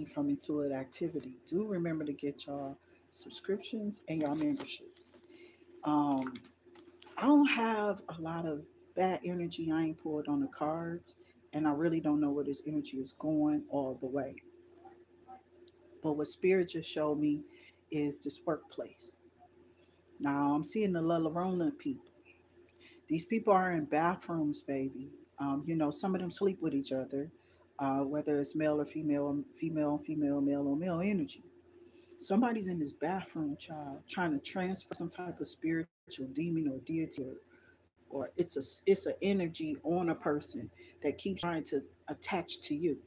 from Intuit Activity. Do remember to get y'all subscriptions and y'all memberships. Um, I don't have a lot of bad energy. I ain't pulled on the cards, and I really don't know where this energy is going all the way. But what Spirit just showed me is this workplace. Now I'm seeing the La Llorona people. These people are in bathrooms, baby. Some of them sleep with each other, whether it's male or female, female, female, male or male energy. Somebody's in this bathroom, child, trying to transfer some type of spiritual demon or deity, or it's an energy on a person that keeps trying to attach to you.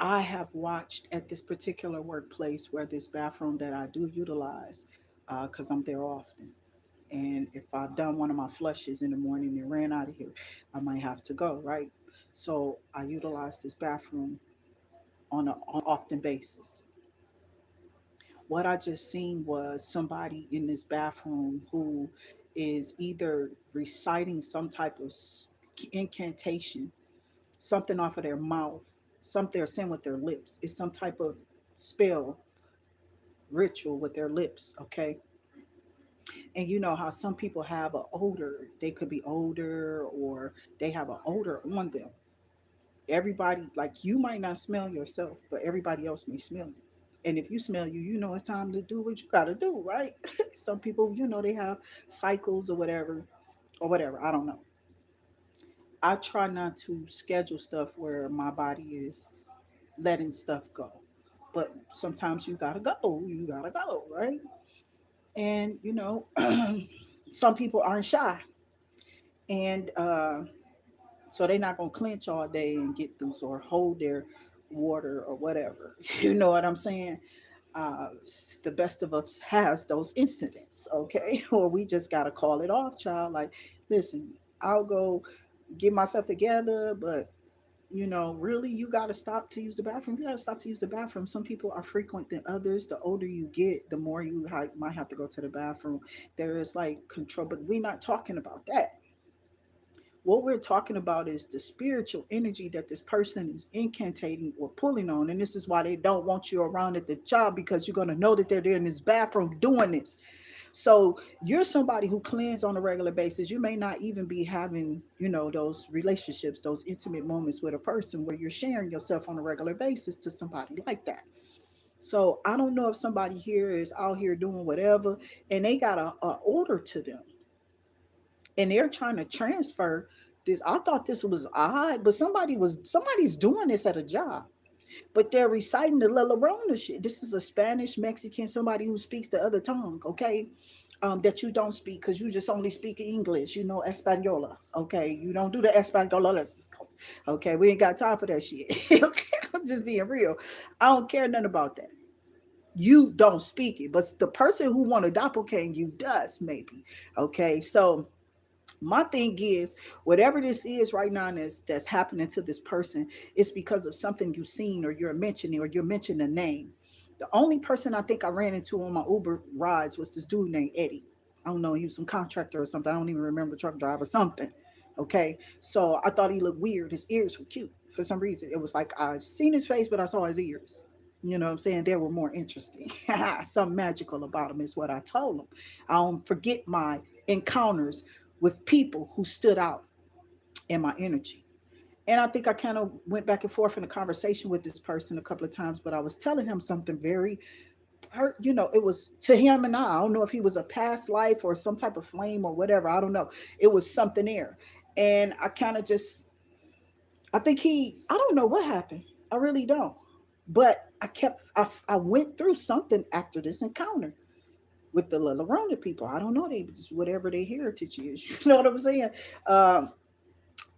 I have watched at this particular workplace where this bathroom that I do utilize, because I'm there often. And if I've done one of my flushes in the morning and ran out of here, I might have to go, right? So I utilize this bathroom on often basis. What I just seen was somebody in this bathroom who is either reciting some type of incantation, something off of their mouth, something they're saying with their lips. It's some type of spell ritual with their lips, okay? And you know how some people have an odor, they could be older or they have an odor on them. Everybody, like you might not smell yourself, but everybody else may smell you. And if you smell you, you know it's time to do what you got to do, right? Some people, they have cycles or whatever. I don't know. I try not to schedule stuff where my body is letting stuff go. But sometimes you gotta go, right? And some people aren't shy, and so they're not gonna clench all day and get through or hold their water or whatever. You know what I'm saying? The best of us has those incidents, okay? Or we just gotta call it off, child. Like, listen, I'll go get myself together, but really, you got to stop to use the bathroom. You got to stop to use the bathroom. Some people are frequent than others. The older you get, the more you might have to go to the bathroom. There is like control, but we're not talking about that. What we're talking about is the spiritual energy that this person is incantating or pulling on. And this is why they don't want you around at the job, because you're going to know that they're there in this bathroom doing this. So you're somebody who cleans on a regular basis. You may not even be having, those relationships, those intimate moments with a person where you're sharing yourself on a regular basis to somebody like that. So I don't know if somebody here is out here doing whatever and they got a order to them and they're trying to transfer this. I thought this was odd, but somebody's doing this at a job, but they're reciting the La Llorona shit. This is a Spanish, Mexican, somebody who speaks the other tongue, okay? That you don't speak because you just only speak English, Española, okay? You don't do the Española lessons, okay? We ain't got time for that shit, okay? I'm just being real. I don't care nothing about that. You don't speak it, but the person who want to doppelganger you does, maybe, okay? So my thing is, whatever this is right now that's happening to this person, it's because of something you've seen or you're mentioning a name. The only person I think I ran into on my Uber rides was this dude named Eddie. I don't know, he was some contractor or something. I don't even remember, truck driver, something. Okay. So I thought he looked weird. His ears were cute for some reason. It was like I seen his face, but I saw his ears. You know what I'm saying? They were more interesting. Something magical about him is what I told him. I don't forget my encounters with people who stood out in my energy. And I think I kind of went back and forth in a conversation with this person a couple of times, but I was telling him something very hurt. It was to him and I don't know if he was a past life or some type of flame or whatever. I don't know. It was something there. And I kind of just, I think I don't know what happened. I really don't. But I went through something after this encounter with the La Llorona people. I don't know. They just, whatever their heritage is. You know what I'm saying? Um,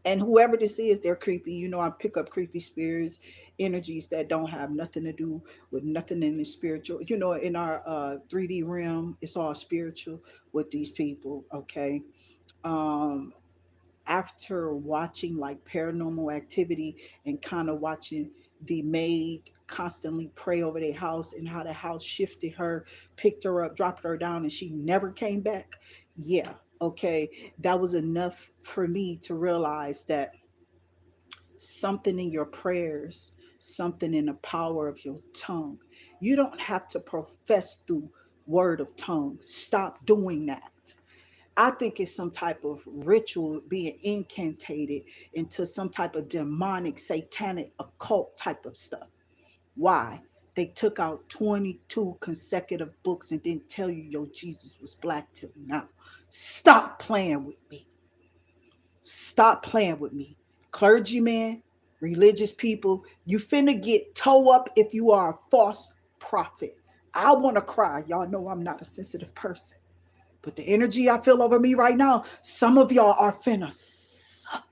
and whoever this is, they're creepy. I pick up creepy spirits, energies that don't have nothing to do with nothing in the spiritual. In our 3D realm, it's all spiritual with these people. Okay. Um, After watching like paranormal activity and kind of watching the maid constantly pray over their house and how the house shifted her, picked her up, dropped her down, and she never came back. Yeah, okay. That was enough for me to realize that something in your prayers something in the power of your tongue. You don't have to profess through word of tongue. Stop doing that. I think it's some type of ritual being incantated into some type of demonic, satanic, occult type of stuff. Why? They took out 22 consecutive books and didn't tell you your Jesus was black till now. Stop playing with me. Stop playing with me. Clergymen, religious people, you finna get toe up if you are a false prophet. I want to cry. Y'all know I'm not a sensitive person. But the energy I feel over me right now, some of y'all are finna suffer.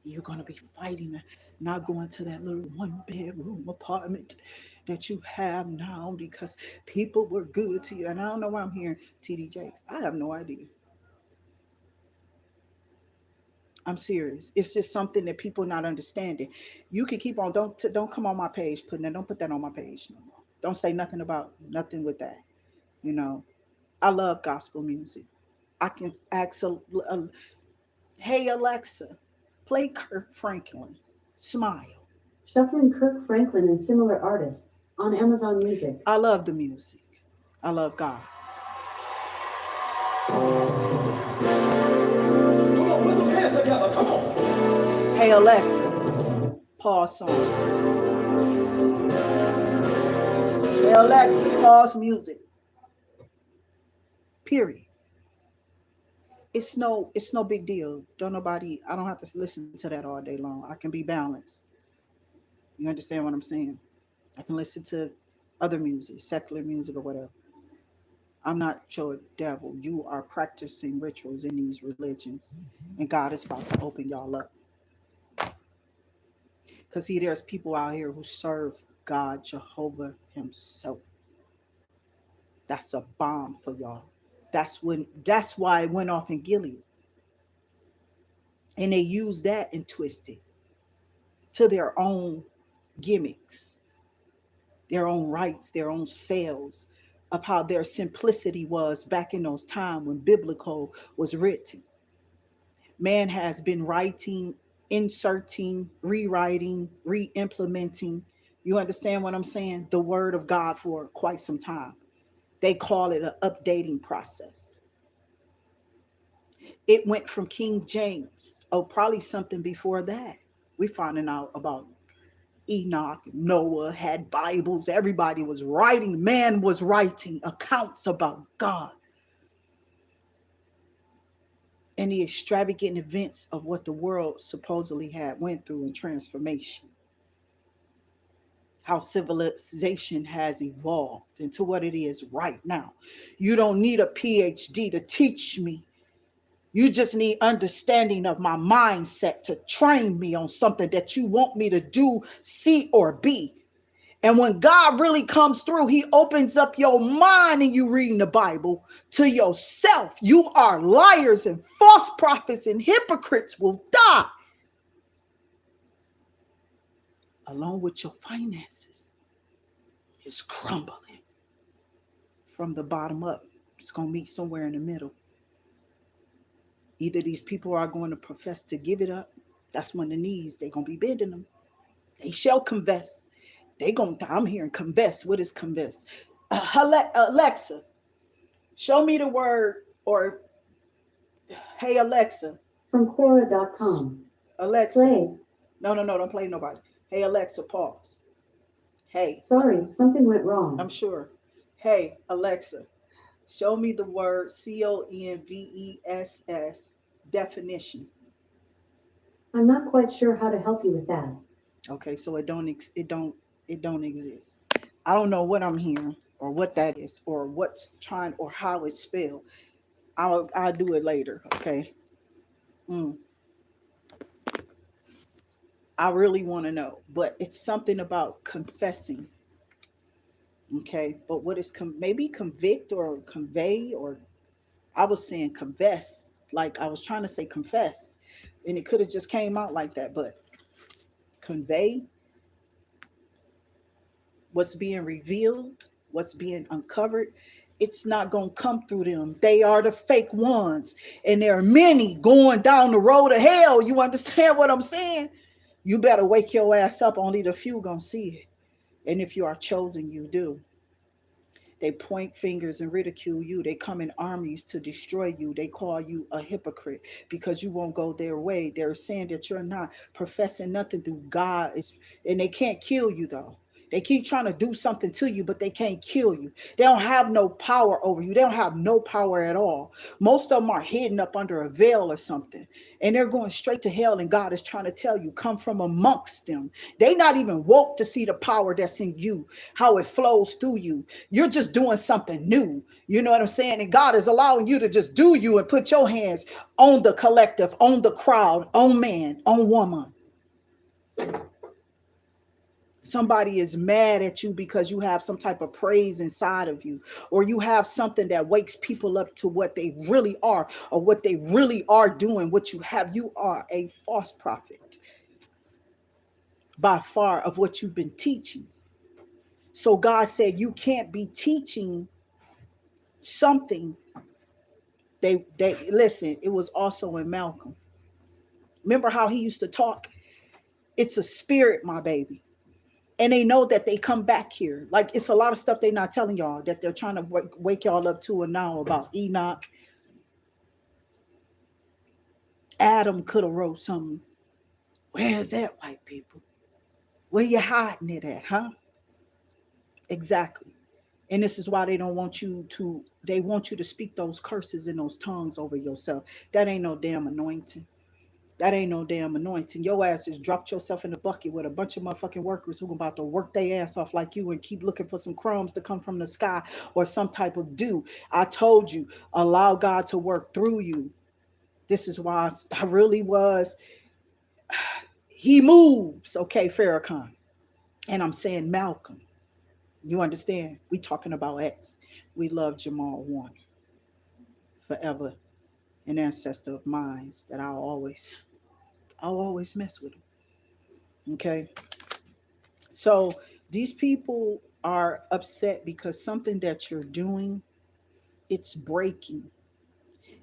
You're going to be fighting, not going to that little one bedroom apartment that you have now because people were good to you. And I don't know why I'm hearing TD Jakes. I have no idea. I'm serious. It's just something that people not understanding. You can keep on. Don't come on my page putting that. Don't put that on my page no more. Don't say nothing about nothing with that. You know, I love gospel music. I can ask hey Alexa, play Kirk Franklin. Smile. Shuffling Kirk Franklin and similar artists on Amazon Music. I love the music. I love God. Come on, put those hands together. Come on. Hey Alexa, pause song. Hey Alexa, pause music. Period. It's no big deal. Don't nobody. I don't have to listen to that all day long. I can be balanced. You understand what I'm saying? I can listen to other music, secular music or whatever. I'm not your devil. You are practicing rituals in these religions, and God is about to open y'all up. Because see, there's people out here who serve God, Jehovah Himself. That's a bomb for y'all. That's why it went off in Gilead. And they used that and twisted to their own gimmicks, their own rights, their own sales of how their simplicity was back in those times when biblical was written. Man has been writing, inserting, rewriting, re-implementing. You understand what I'm saying? The word of God for quite some time. They call it an updating process. It went from King James, probably something before that. We finding out about Enoch, Noah had Bibles. Everybody was writing. Man was writing accounts about God and the extravagant events of what the world supposedly had went through in transformation. How civilization has evolved into what it is right now. You don't need a PhD to teach me. You just need understanding of my mindset to train me on something that you want me to do, see, or be. And when God really comes through, He opens up your mind and you reading the Bible to yourself. You are liars and false prophets and hypocrites will die along with your finances. It's crumbling from the bottom up. It's going to meet somewhere in the middle. Either these people are going to profess to give it up. That's when the knees, they're going to be bending them. They shall confess. I'm hearing confess. What is confess? Alexa, show me the word, or hey, Alexa. From Quora.com. Alexa. Play. No, don't play nobody. Hey, Alexa, pause. Hey. Sorry, something went wrong. I'm sure. Hey, Alexa, show me the word CONVESS definition. I'm not quite sure how to help you with that. Okay, so it don't exist. I don't know what I'm hearing or what that is or what's trying or how it's spelled. I'll do it later. Okay. I really want to know, but it's something about confessing. Okay, but what is maybe convict or convey, or I was saying confess, like I was trying to say confess, and it could have just came out like that, but convey what's being revealed, what's being uncovered. It's not going to come through them. They are the fake ones. And there are many going down the road of hell. You understand what I'm saying? You better wake your ass up. Only the few gonna see it. And if you are chosen, you do. They point fingers and ridicule you. They come in armies to destroy you. They call you a hypocrite because you won't go their way. They're saying that you're not professing nothing through God. And they can't kill you though. They keep trying to do something to you, but they can't kill you. They don't have no power over you. They don't have no power at all. Most of them are hidden up under a veil or something, and they're going straight to hell. And God is trying to tell you, come from amongst them. They not even woke to see the power that's in you, how it flows through you. You're just doing something new. You know what I'm saying? And God is allowing you to just do you and put your hands on the collective, on the crowd, on man, on woman. Somebody is mad at you because you have some type of praise inside of you, or you have something that wakes people up to what they really are, or what they really are doing. What you have, you are a false prophet by far of what you've been teaching. So God said you can't be teaching something. They listen, it was also in Malcolm. Remember how he used to talk? It's a spirit, my baby. And they know that they come back here. Like, it's a lot of stuff they're not telling y'all that they're trying to wake y'all up to. And now about Enoch, Adam could have wrote something. Where's that, white people? Where you hiding it at, huh? Exactly. And this is why they don't want you to, they want you to speak those curses in those tongues over yourself. That ain't no damn anointing. That ain't no damn anointing. Your ass just dropped yourself in the bucket with a bunch of motherfucking workers who about to work their ass off like you and keep looking for some crumbs to come from the sky or some type of dew. I told you, allow God to work through you. This is why I really was. He moves, okay, Farrakhan. And I'm saying Malcolm. You understand? We talking about X. We love Jamal Warner. Forever an ancestor of mine that I'll always mess with him. Okay. So these people are upset because something that you're doing, it's breaking.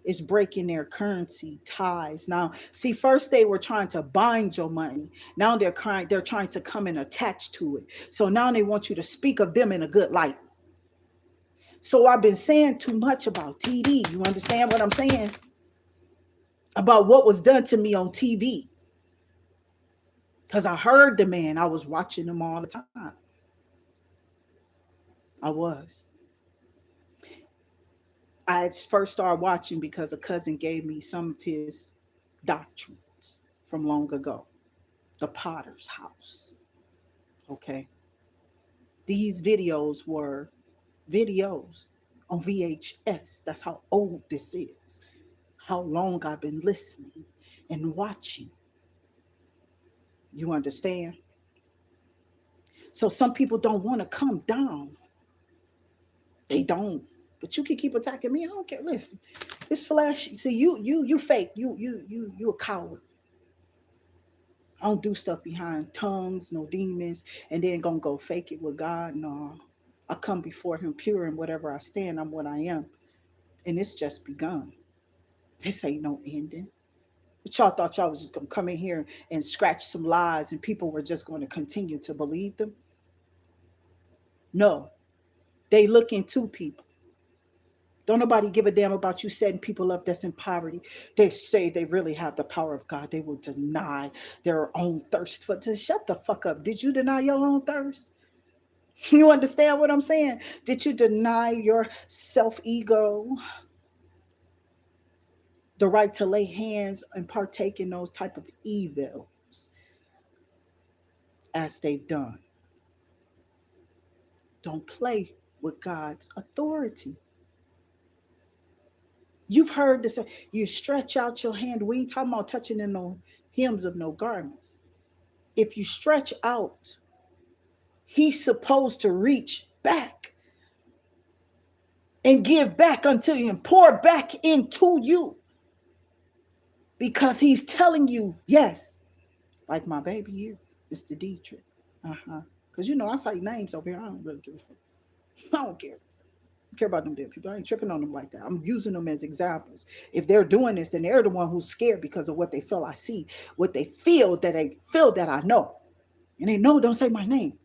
It's breaking their currency ties. Now, see, first they were trying to bind your money. Now they're trying to come and attach to it. So now they want you to speak of them in a good light. So I've been saying too much about TV. You understand what I'm saying? About what was done to me on TV. Because I heard the man. I was watching him all the time. I was. I first started watching because a cousin gave me some of his doctrines from long ago. The Potter's House. Okay. These videos were videos on VHS. That's how old this is. How long I've been listening and watching. You understand? So some people don't want to come down. They don't. But you can keep attacking me. I don't care. Listen, it's flashy. See, you fake. You a coward. I don't do stuff behind tongues, no demons, and then gonna go fake it with God. No, I come before Him pure, and whatever I stand, I'm what I am, and it's just begun. This ain't no ending. But y'all thought y'all was just gonna come in here and scratch some lies, and people were just going to continue to believe them? No, they look into people. Don't nobody give a damn about you setting people up that's in poverty. They say they really have the power of God. They will deny their own thirst for to shut the fuck up. Did you deny your own thirst? You understand what I'm saying? Did you deny your self-ego the right to lay hands and partake in those type of evils as they've done? Don't play with God's authority. You've heard this. You stretch out your hand. We ain't talking about touching in no hems of no garments. If you stretch out, He's supposed to reach back and give back unto you and pour back into you, because He's telling you, yes, like my baby here, Mr. Dietrich. Because I say names over here. I don't really give a fuck. I don't care. Care about them dead people. I ain't tripping on them like that. I'm using them as examples. If they're doing this, then they're the one who's scared because of what they feel I see, what they feel that I know. And they know, don't say my name.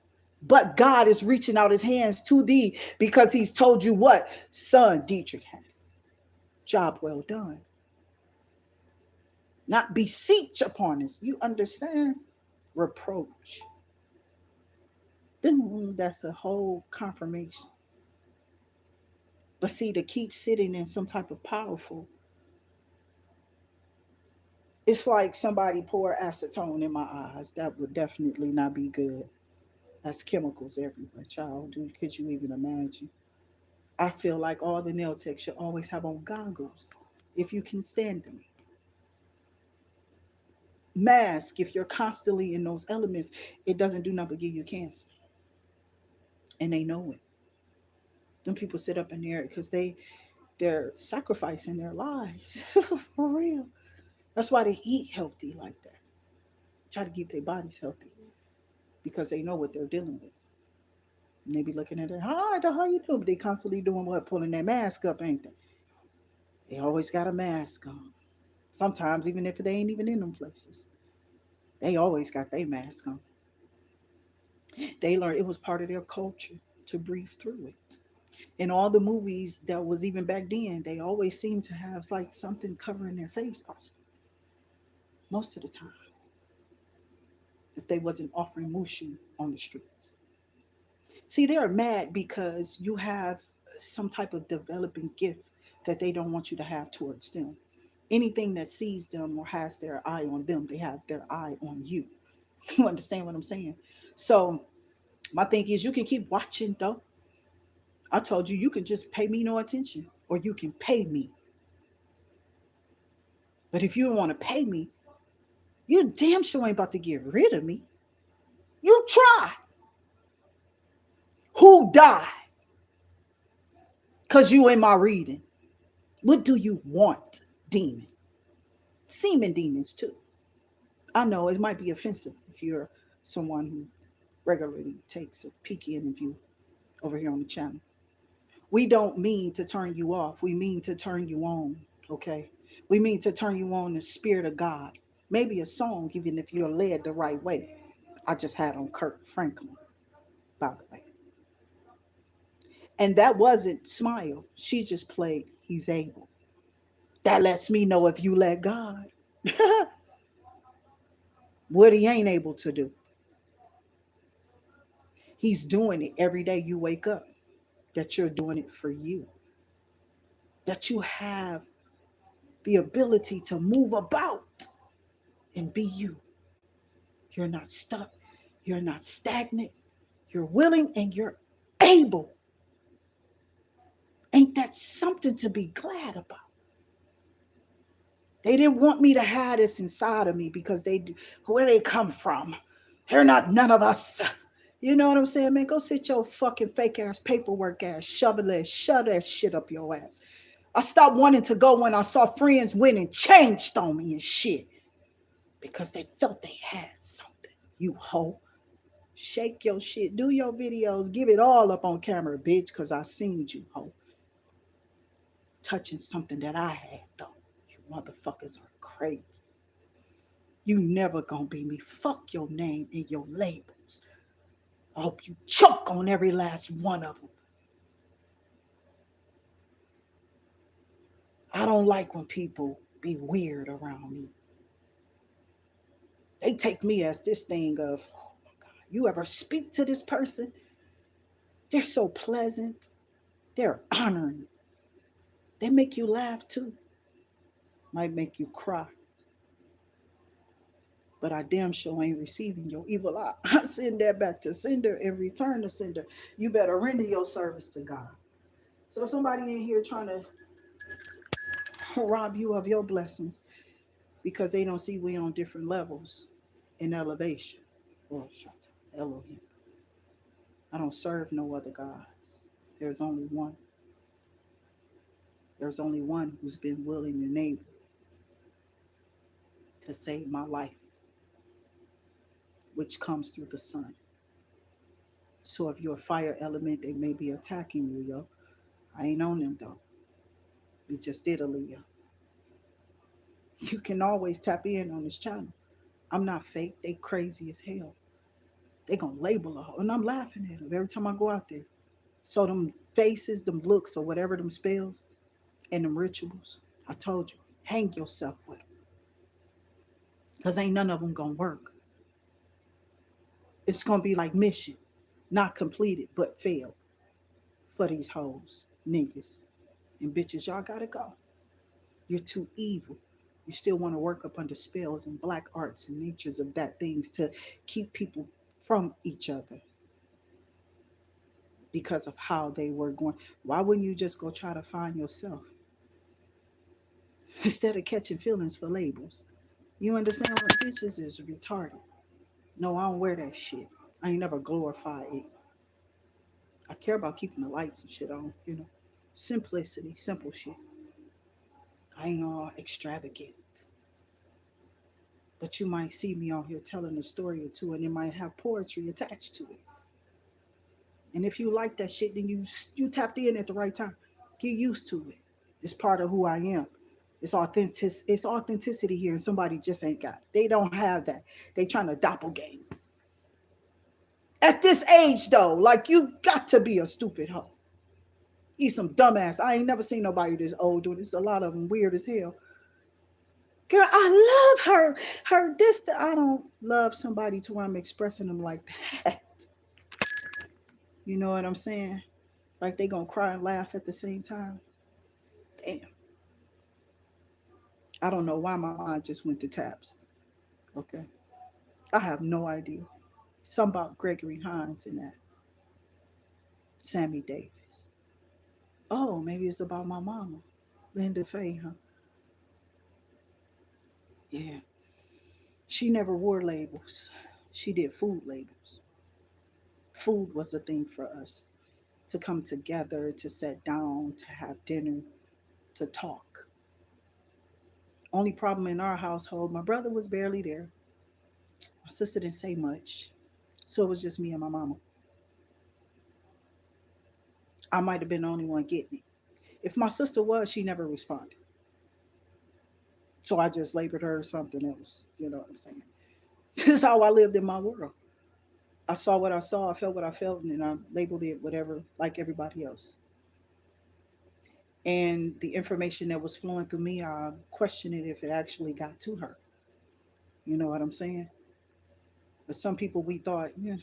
But God is reaching out his hands to thee because he's told you what? Son, Dietrich had it. Job well done. Not beseech upon us. You understand? Reproach. Then that's a whole confirmation. But see, to keep sitting in some type of powerful, it's like somebody pour acetone in my eyes. That would definitely not be good. That's chemicals everywhere, child. Could you even imagine? I feel like all the nail techs should always have on goggles if you can stand them. Mask if you're constantly in those elements, it doesn't do nothing but give you cancer. And they know it. Them people sit up in there because they're sacrificing their lives. For real. That's why they eat healthy like that. Try to keep their bodies healthy because they know what they're dealing with. And they be looking at it, hi, how you doing? But they constantly doing what? Pulling their mask up, ain't they? They always got a mask on. Sometimes even if they ain't even in them places. They always got their mask on. They learned it was part of their culture to breathe through it. In all the movies that was even back then, they always seemed to have like something covering their face, possibly. Most of the time. If they wasn't offering mushu on the streets. See, they're mad because you have some type of developing gift that they don't want you to have towards them. Anything that sees them or has their eye on them, they have their eye on you. You understand what I'm saying? So my thing is, you can keep watching though. I told you, you can just pay me no attention or you can pay me. But if you don't want to pay me, you damn sure ain't about to get rid of me. You try. Who died? Because you in my reading. What do you want, demon? Semen demons too. I know it might be offensive if you're someone who regularly takes a peek in if you over here on the channel. We don't mean to turn you off. We mean to turn you on, okay? We mean to turn you on the spirit of God. Maybe a song, even if you're led the right way. I just had on Kurt Franklin, by the way. And that wasn't Smile. She just played He's Able. That lets me know if you let God, what he ain't able to do. He's doing it every day you wake up, that you're doing it for you, that you have the ability to move about and be you. You're not stuck, you're not stagnant, you're willing and you're able. Ain't that something to be glad about? They didn't want me to have this inside of me because where they come from. They're not none of us. You know what I'm saying, man? Go sit your fucking fake ass paperwork ass, shovel ass, shove that shit up your ass. I stopped wanting to go when I saw friends win and changed on me and shit because they felt they had something. You hoe. Shake your shit. Do your videos. Give it all up on camera, bitch, because I seen you, hoe. Touching something that I had, though. You motherfuckers are crazy. You never gonna be me. Fuck your name and your labels. I hope you choke on every last one of them. I don't like when people be weird around me. They take me as this thing of, oh my God, you ever speak to this person? They're so pleasant. They're honoring. They make you laugh too. Might make you cry. But I damn sure ain't receiving your evil eye. I send that back to sender and return to sender. You better render your service to God. So somebody in here trying to rob you of your blessings because they don't see we on different levels in elevation. Oh, shut up. Elohim. I don't serve no other gods. There's only one. There's only one who's been willing and able to save my life, which comes through the sun. So if you're a fire element, they may be attacking you, yo. I ain't on them though. We just did a Leo. You can always tap in on this channel. I'm not fake. They crazy as hell. They gonna label her, and I'm laughing at them every time I go out there. So them faces, them looks, or whatever them spells, and them rituals. I told you, hang yourself with them, cause ain't none of them gonna work. It's gonna be like mission, not completed but failed for these hoes, niggas, and bitches. Y'all gotta go. You're too evil. You still want to work up under spells and black arts and natures of that things to keep people from each other because of how they were going. Why wouldn't you just go try to find yourself instead of catching feelings for labels? You understand what bitches is retarded? No, I don't wear that shit. I ain't never glorify it. I care about keeping the lights and shit on, Simplicity, simple shit. I ain't all extravagant. But you might see me out here telling a story or two, and it might have poetry attached to it. And if you like that shit, then you tapped in at the right time. Get used to it. It's part of who I am. It's authentic. It's authenticity here, and somebody just ain't got it. They don't have that. They trying to doppelgang. At this age, though, like you got to be a stupid hoe. He's some dumbass. I ain't never seen nobody this old doing this. A lot of them weird as hell. Girl, I love her. I don't love somebody to where I'm expressing them like that. You know what I'm saying? Like they gonna cry and laugh at the same time. Damn. I don't know why my mind just went to taps. Okay. I have no idea. Something about Gregory Hines and that. Sammy Davis. Oh, maybe it's about my mama. Linda Faye, huh? Yeah. She never wore labels. She did food labels. Food was the thing for us to come together, to sit down, to have dinner, to talk. Only problem in our household, my brother was barely there. My sister didn't say much. So it was just me and my mama. I might have been the only one getting it. If my sister was, she never responded. So I just labeled her something else. You know what I'm saying? This is how I lived in my world. I saw what I saw, I felt what I felt, and then I labeled it whatever, like everybody else. And the information that was flowing through me, I questioned it if it actually got to her. You know what I'm saying? But some people we thought, yeah,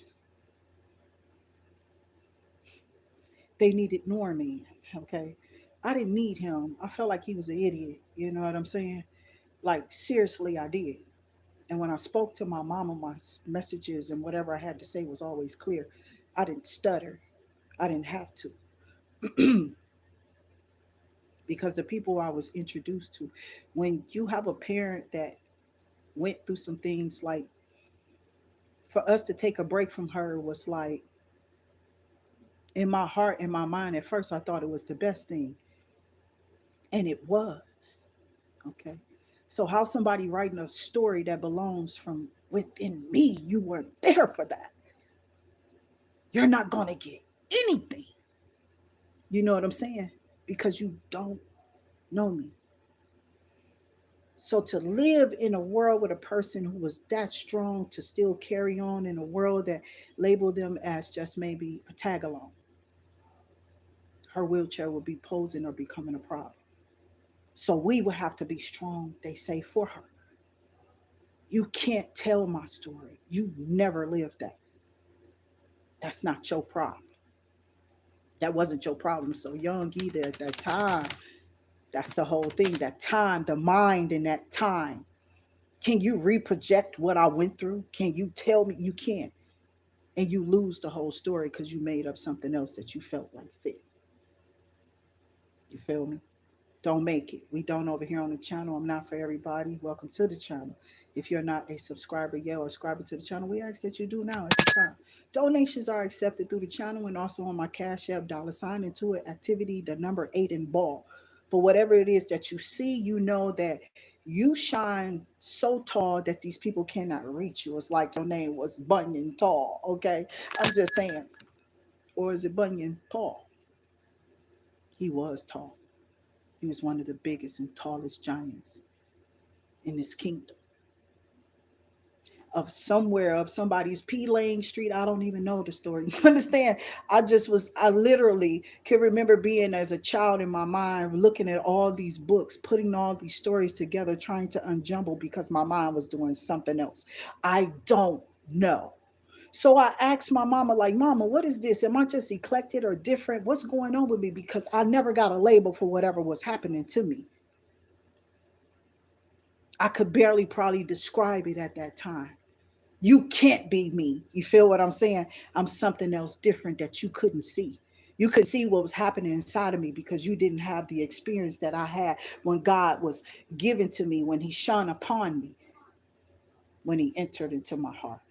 they needed Norman. Okay. I didn't need him. I felt like he was an idiot. You know what I'm saying? Like, seriously, I did. And when I spoke to my mama, my messages and whatever I had to say was always clear. I didn't stutter. I didn't have to. Because the people I was introduced to, when you have a parent that went through some things, like for us to take a break from her was like, in my heart and my mind, at first I thought it was the best thing. And it was. Okay. So how somebody writing a story that belongs from within me, you weren't there for that. You're not gonna get anything. You know what I'm saying? Because you don't know me. So to live in a world with a person who was that strong to still carry on in a world that labeled them as just maybe a tag along, her wheelchair would be posing or becoming a problem. So we would have to be strong, they say, for her. You can't tell my story. You never lived that. That's not your problem. That wasn't your problem. So young either at that time. That's the whole thing. That time, the mind in that time. Can you reproject what I went through? Can you tell me? You can't. And you lose the whole story because you made up something else that you felt like fit. You feel me? Don't make it. We don't over here on the channel. I'm not for everybody. Welcome to the channel. If you're not a subscriber yet or subscriber to the channel, we ask that you do now at the time. Donations are accepted through the channel and also on my Cash App, $ IntuitActivity, the number 8 in ball. But whatever it is that you see, you know that you shine so tall that these people cannot reach you. It's like your name was Bunyan Tall, okay? I'm just saying. Or is it Bunyan Paul? He was tall. He was one of the biggest and tallest giants in this kingdom. Of somewhere, of somebody's P Lane Street. I don't even know the story. You understand? I literally can remember being as a child in my mind, looking at all these books, putting all these stories together, trying to unjumble because my mind was doing something else. I don't know. So I asked my mama, like, Mama, what is this? Am I just eclectic or different? What's going on with me? Because I never got a label for whatever was happening to me. I could barely probably describe it at that time. You can't be me. You feel what I'm saying? I'm something else different that you couldn't see. You could see what was happening inside of me because you didn't have the experience that I had when God was given to me, when He shone upon me, when He entered into my heart.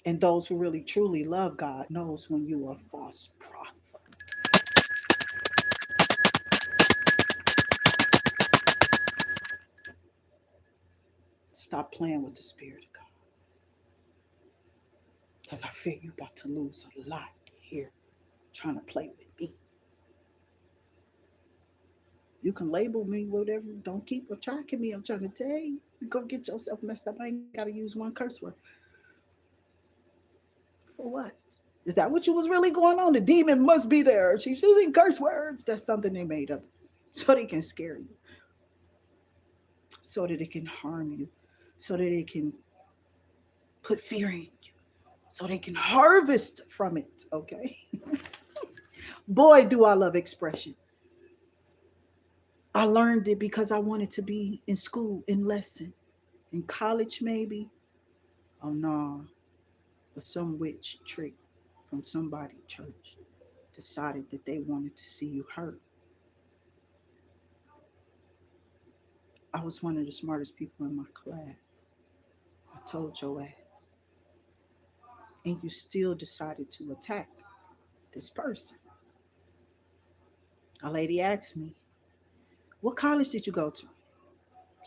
And those who really truly love God knows when you are a false prophet. Stop playing with the Spirit of God. Because I fear you about to lose a lot here trying to play with me. You can label me whatever. Don't keep tracking me. I'm trying to tell you. You go get yourself messed up. I ain't got to use one curse word. For what? Is that what you was really going on? The demon must be there. She's using curse words. That's something they made up so they can scare you, so that it can harm you, so that it can put fear in you, so they can harvest from it. Okay. Boy, do I love expression. I learned it because I wanted to be in school, in lesson, in college, maybe. Oh no, but some witch trick from somebody church decided that they wanted to see you hurt. I was one of the smartest people in my class. I told your ass. And you still decided to attack this person. A lady asked me, what college did you go to?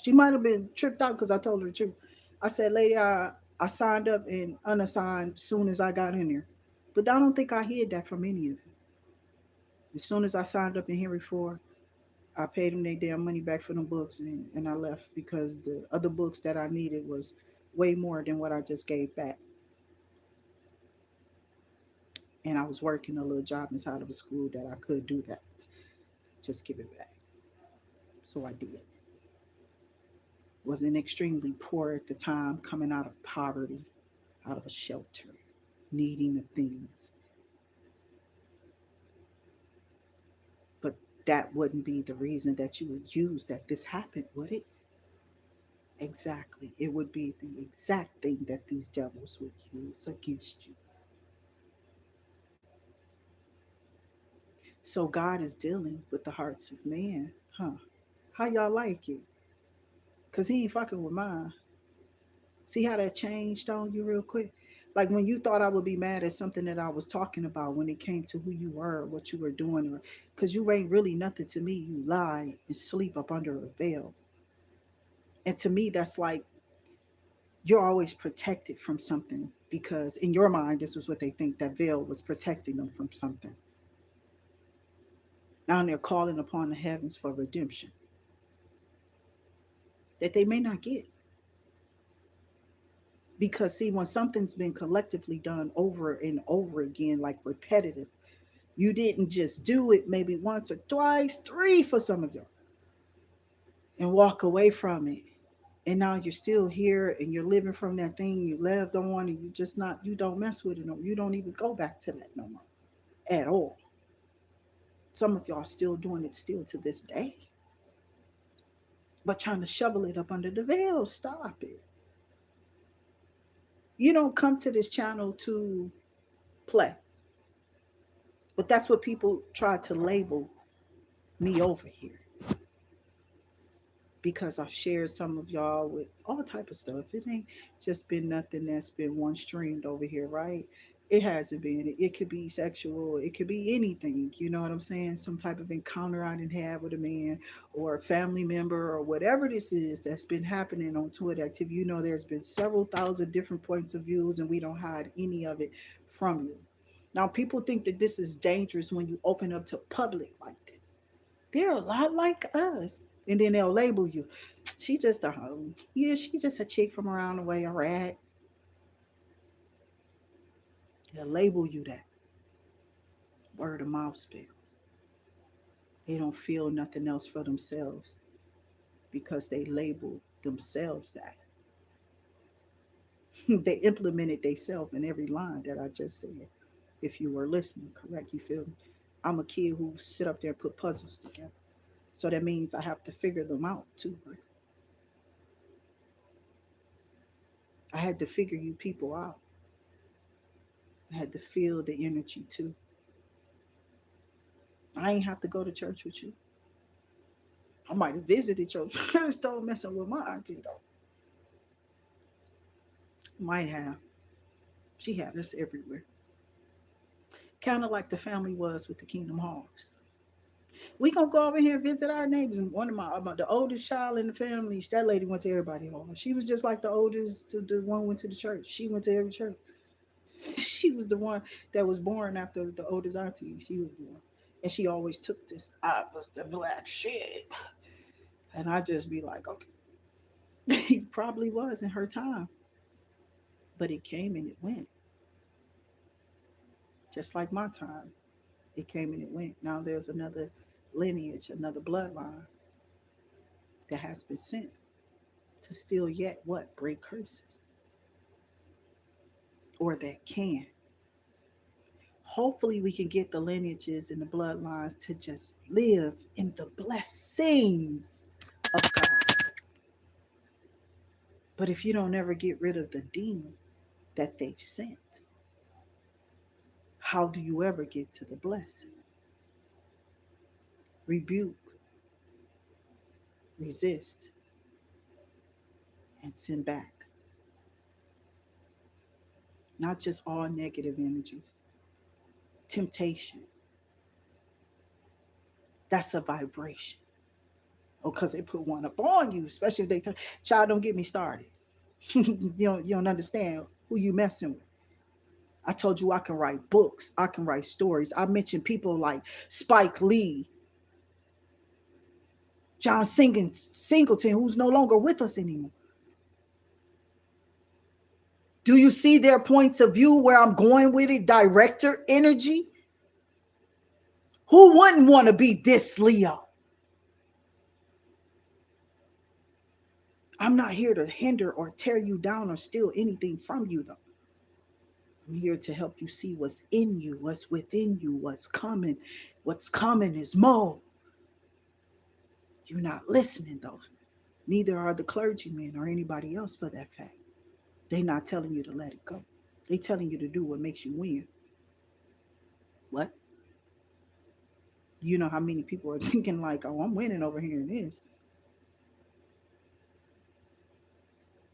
She might have been tripped out because I told her the truth. I said, lady, I signed up and unassigned as soon as I got in there. But I don't think I hid that from any of you. As soon as I signed up in Henry Ford, I paid them their damn money back for them books, and I left because the other books that I needed was way more than what I just gave back. And I was working a little job inside of a school that I could do that. Just give it back. So I did. Wasn't extremely poor at the time, coming out of poverty, out of a shelter, needing the things. But that wouldn't be the reason that you would use that this happened, would it? Exactly. It would be the exact thing that these devils would use against you. So God is dealing with the hearts of man, huh? How y'all like it? Cause He ain't fucking with mine. See how that changed on you real quick? Like when you thought I would be mad at something that I was talking about when it came to who you were, what you were doing, or because you ain't really nothing to me. You lie and sleep up under a veil. And to me, that's like you're always protected from something because in your mind, this was what they think that veil was protecting them from something. Now they're calling upon the heavens for redemption that they may not get. Because, see, when something's been collectively done over and over again, like repetitive, you didn't just do it maybe once or twice, three for some of y'all, and walk away from it. And now you're still here and you're living from that thing you lived on, and you just not, you don't mess with it no, you don't even go back to that no more at all. Some of y'all still doing it still to this day, but trying to shovel it up under the veil. Stop it. You don't come to this channel to play, but that's what people try to label me over here because I've shared some of y'all with all type of stuff. It ain't just been nothing that's been one streamed over here, right? It hasn't been. It could be sexual. It could be anything. You know what I'm saying? Some type of encounter I didn't have with a man or a family member or whatever this is that's been happening on Twitter activity. There's been several thousand different points of views, and we don't hide any of it from you. Now, people think that this is dangerous when you open up to public like this. They're a lot like us. And then they'll label you. She just a hoe. Yeah, she just a chick from around the way, a rat. They'll label you that. Word of mouth spells. They don't feel nothing else for themselves because they label themselves that. They implemented themselves in every line that I just said. If you were listening, correct? You feel me? I'm a kid who sit up there and put puzzles together. So that means I have to figure them out too. Right? I had to figure you people out. I had to feel the energy too. I ain't have to go to church with you. I might have visited your church, though, messing with my auntie though. Might have. She had us everywhere. Kind of like the family was with the Kingdom Halls. We gonna go over here and visit our neighbors. And one of the oldest child in the family, that lady went to everybody hall. She was just like the oldest, the one went to the church. She went to every church. She was the one that was born after the oldest auntie. She was born, and she always took this. I was the black shit, and I just be like, okay, he probably was in her time, but it came and it went, just like my time. It came and it went. Now there's another lineage, another bloodline that has been sent to still yet what break curses, or that can. Hopefully, we can get the lineages and the bloodlines to just live in the blessings of God. But if you don't ever get rid of the demon that they've sent, how do you ever get to the blessing? Rebuke, resist, and send back. Not just all negative energies. Temptation, that's a vibration. Oh, because they put one up on you, especially if they tell, child, don't get me started. You don't understand who you messing with. I told you I can write books, I can write stories. I mentioned people like Spike Lee, John Singleton, who's no longer with us anymore. Do you see their points of view where I'm going with it? Director energy. Who wouldn't want to be this Leo? I'm not here to hinder or tear you down or steal anything from you, though. I'm here to help you see what's in you, what's within you, what's coming. What's coming is more. You're not listening, though. Neither are the clergymen or anybody else for that fact. They're not telling you to let it go. They're telling you to do what makes you win. What? You know how many people are thinking like, oh, I'm winning over here in this.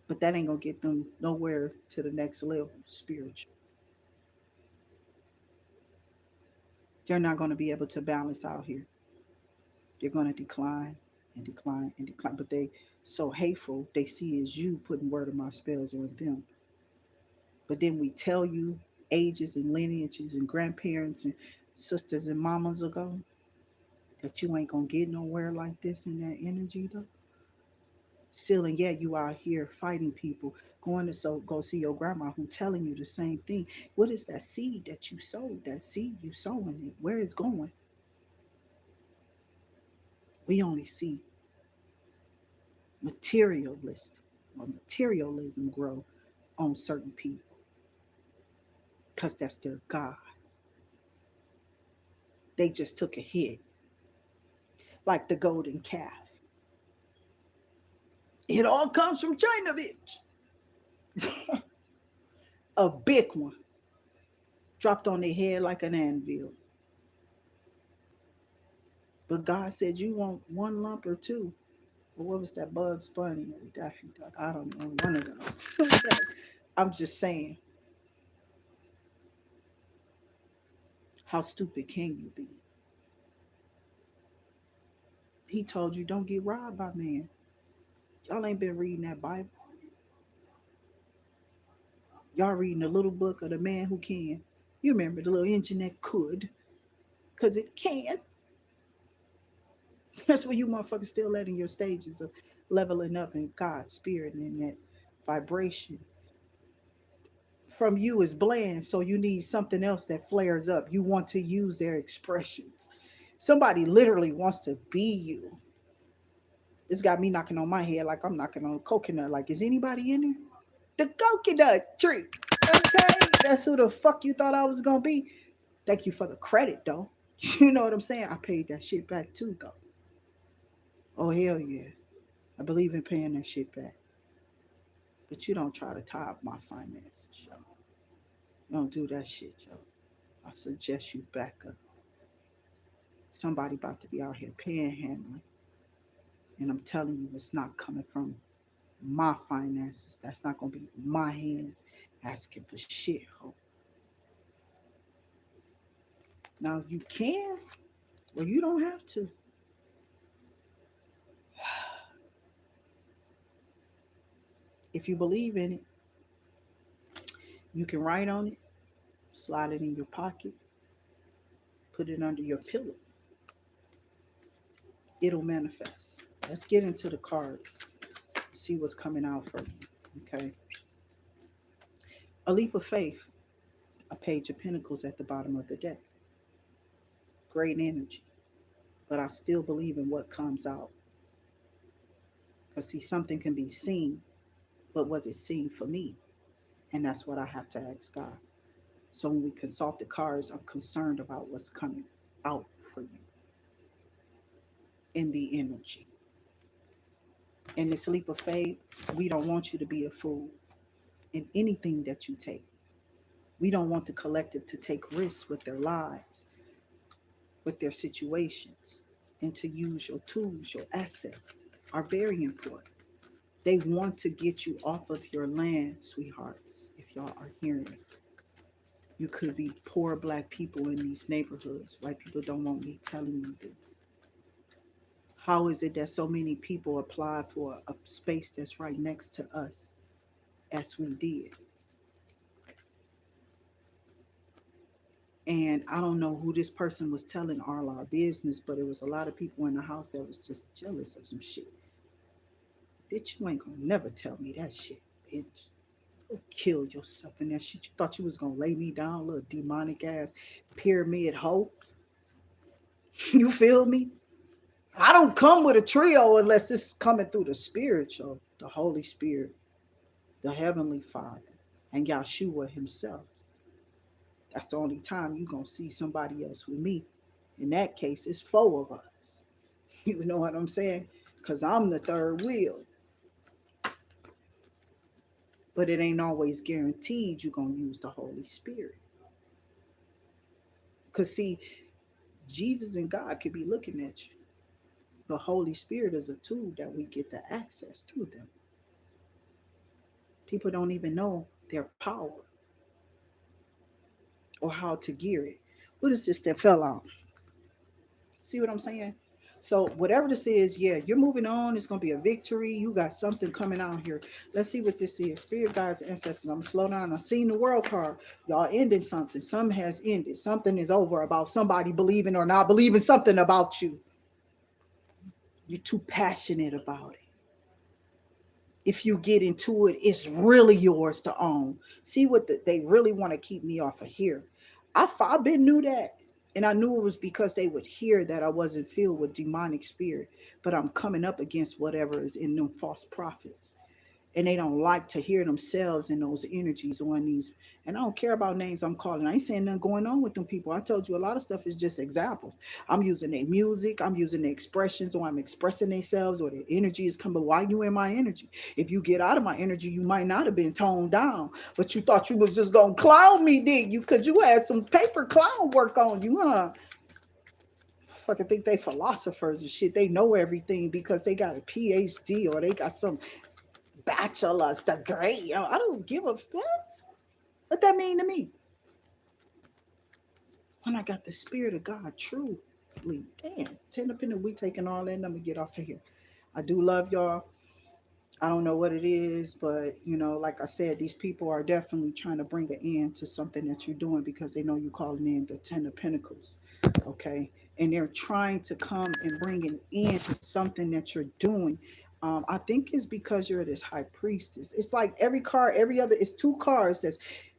But that ain't going to get them nowhere to the next level spiritual. They're not going to be able to balance out here. They're going to decline and decline and decline. But they so hateful, they see as you putting word of mouth spells on them. But then we tell you ages and lineages and grandparents and sisters and mamas ago that you ain't gonna get nowhere like this in that energy though. Still and yet you out here fighting people, going to go see your grandma who telling you the same thing. What is that seed that you sowed? That seed you sowing it, where it's going? We only see materialist or materialism grow on certain people because that's their God. They just took a hit, like the golden calf. It all comes from China, bitch. A big one dropped on their head like an anvil. But God said, you want one lump or two? Or what was that, Bugs Bunny or Daffy Duck? I don't know. One of them. I'm just saying, how stupid can you be? He told you, don't get robbed by man. Y'all ain't been reading that Bible. Y'all reading the little book of the man who can. You remember the little engine that could, because it can. That's where you motherfuckers still letting your stages of leveling up in God's spirit and in that vibration from you is bland. So you need something else that flares up. You want to use their expressions. Somebody literally wants to be you. It's got me knocking on my head like I'm knocking on a coconut. Like, is anybody in there? The coconut tree. Okay, that's who the fuck you thought I was gonna be. Thank you for the credit though. You know what I'm saying? I paid that shit back too though. Oh hell yeah. I believe in paying that shit back. But you don't try to tie up my finances, yo. You don't do that shit, yo. I suggest you back up. Somebody about to be out here panhandling. And I'm telling you, it's not coming from my finances. That's not gonna be my hands asking for shit, ho. Now you can, or you don't have to. If you believe in it, you can write on it, slide it in your pocket, put it under your pillow. It'll manifest. Let's get into the cards. See what's coming out for you. Okay. A leap of faith, a page of pentacles at the bottom of the deck. Great energy. But I still believe in what comes out. Because see, something can be seen, but was it seen for me? And that's what I have to ask God. So when we consult the cards, I'm concerned about what's coming out for you in the energy. In this leap of faith, we don't want you to be a fool in anything that you take. We don't want the collective to take risks with their lives, with their situations, and to use your tools, your assets are very important. They want to get you off of your land, sweethearts, if y'all are hearing it. You could be poor black people in these neighborhoods. White people don't want me telling you this. How is it that so many people apply for a space that's right next to us as we did? And I don't know who this person was telling all our business, but it was a lot of people in the house that was just jealous of some shit. Bitch, you ain't gonna never tell me that shit, bitch. Go kill yourself in that shit. You thought you was gonna lay me down, little demonic ass pyramid hoe. You feel me? I don't come with a trio unless it's coming through the spiritual, the Holy Spirit, the Heavenly Father, and Yahshua Himself. That's the only time you're going to see somebody else with me. In that case, it's four of us. You know what I'm saying? Because I'm the third wheel. But it ain't always guaranteed you're going to use the Holy Spirit. Because, see, Jesus and God could be looking at you. The Holy Spirit is a tool that we get the access to them. People don't even know their power or how to gear it. What is this that fell out? See what I'm saying? So whatever this is, yeah, you're moving on. It's gonna be a victory. You got something coming out here. Let's see what this is. Spirit guides, ancestors. I'm gonna slow down. I've seen the world card. Y'all ended something. Some has ended. Something is over about somebody believing or not believing something about you. You're too passionate about it. If you get into it, it's really yours to own. See what they really want to keep me off of here. I've been knew that. And I knew it was because they would hear that I wasn't filled with demonic spirit, but I'm coming up against whatever is in them false prophets, and they don't like to hear themselves in those energies on these. And I don't care about names I'm calling. I ain't saying nothing going on with them people. I told you a lot of stuff is just examples. I'm using their music, I'm using their expressions, or I'm expressing themselves, or their energy is coming. Why you in my energy? If you get out of my energy, you might not have been toned down, but you thought you was just gonna clown me, did you? Because you had some paper clown work on you, huh? Fucking think they philosophers and shit. They know everything because they got a PhD or they got some bachelor's degree. I don't give a what that mean to me. When I got the spirit of God, truly, damn, 10 up in the week taking all that. Let me get off of here. I do love y'all. I don't know what it is, but like I said, these people are definitely trying to bring an end to something that you're doing because they know you calling in the Ten of Pentacles, okay? And they're trying to come and bring an end to something that you're doing. I think it's because you're this high priestess. It's like every card, every other, it's two cards.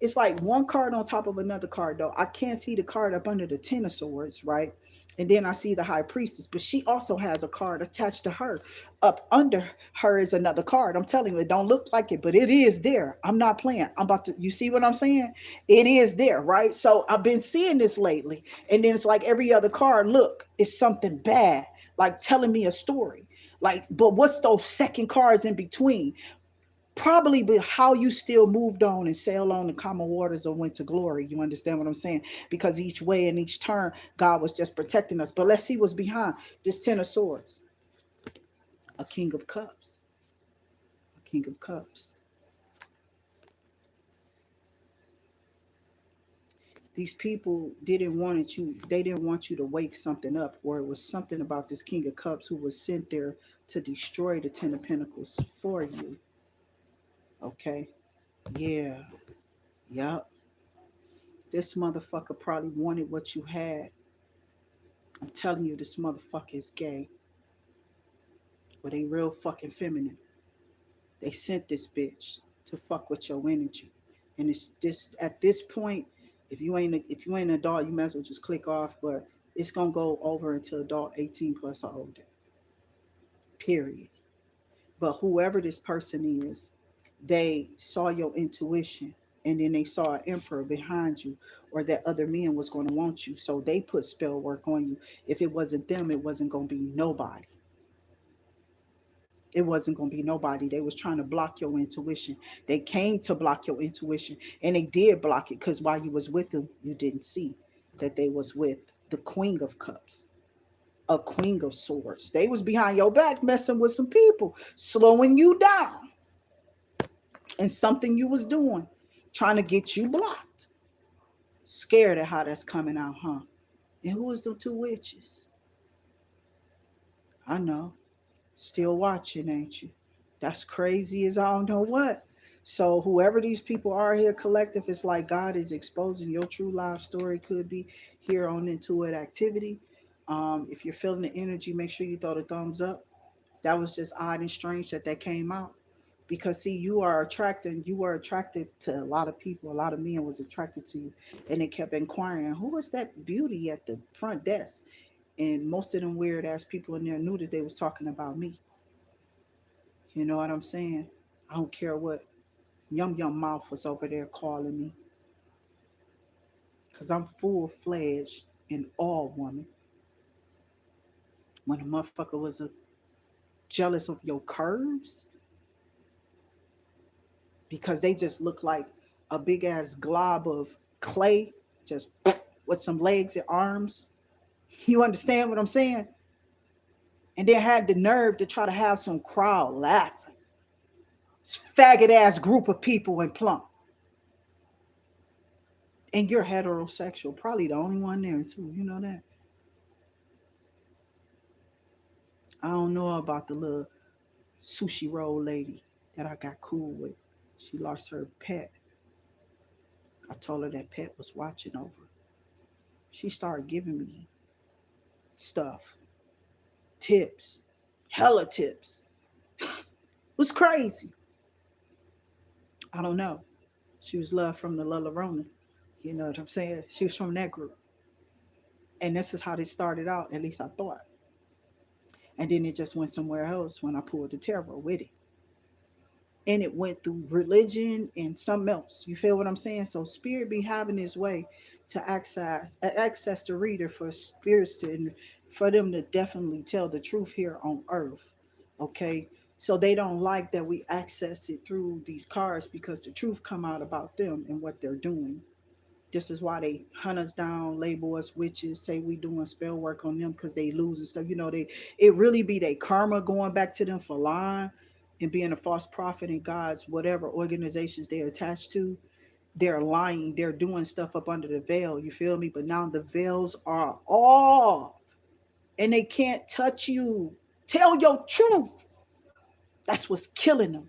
It's like one card on top of another card, though. I can't see the card up under the Ten of Swords, right? And then I see the high priestess, but she also has a card attached to her. Up under her is another card. I'm telling you, it don't look like it, but it is there. I'm not playing. I'm about to, you see what I'm saying? It is there, right? So I've been seeing this lately. And then it's like every other card, look, it's something bad, like telling me a story. Like, but what's those second cards in between? Probably but how you still moved on and sailed on the common waters or went to glory. You understand what I'm saying? Because each way and each turn, God was just protecting us. But let's see what's behind this Ten of Swords. A King of Cups. A King of Cups. These people didn't want you, they didn't want you to wake something up, or it was something about this King of Cups who was sent there to destroy the Ten of Pentacles for you. Okay. Yeah. Yup. This motherfucker probably wanted what you had. I'm telling you, this motherfucker is gay. But they real fucking feminine. They sent this bitch to fuck with your energy. And it's this at this point, if you ain't an adult, you might as well just click off. But it's gonna go over into adult 18 plus or older. Period. But whoever this person is, they saw your intuition, and then they saw an emperor behind you, or that other man was going to want you. So they put spell work on you. If it wasn't them, it wasn't going to be nobody. It wasn't going to be nobody. They was trying to block your intuition. They came to block your intuition, and they did block it because while you was with them, you didn't see that they was with the Queen of Cups, a Queen of Swords. They was behind your back messing with some people, slowing you down in something you was doing, trying to get you blocked. Scared at how that's coming out, huh? And who is the two witches? I know. Still watching, ain't you? That's crazy as I don't know what. So whoever these people are here collective, it's like God is exposing your true life story. Could be here on Intuit Activity. If you're feeling the energy, make sure you throw the thumbs up. That was just odd and strange that came out, because see, you were attracted to a lot of people. A lot of men was attracted to you, and they kept inquiring, who was that beauty at the front desk? And most of them weird ass people in there knew that they was talking about me. You know what I'm saying? I don't care what Yum Mouth was over there calling me, because I'm full-fledged in all woman. When a motherfucker was jealous of your curves, because they just look like a big ass glob of clay, just with some legs and arms. You understand what I'm saying? And they had the nerve to try to have some crowd laughing. This faggot ass group of people in Plum. And you're heterosexual, probably the only one there too. You know that? I don't know about the little sushi roll lady that I got cool with. She lost her pet. I told her that pet was watching over her. She started giving me stuff, tips, hella tips. It was crazy. I don't know. She was loved from the Lullarona. You know what I'm saying? She was from that group. And this is how they started out, at least I thought. And then it just went somewhere else when I pulled the tarot with it. And it went through religion and something else. You feel what I'm saying? So spirit be having his way to access the reader for spirits to, and for them to definitely tell the truth here on earth. Okay. So they don't like that we access it through these cards, because the truth come out about them and what they're doing. This is why they hunt us down, label us witches, say we doing spell work on them because they lose and stuff. It really be their karma going back to them for lying and being a false prophet in God's whatever organizations they're attached to. They're lying, they're doing stuff up under the veil. You feel me? But now the veils are off and they can't touch you. Tell your truth. That's what's killing them.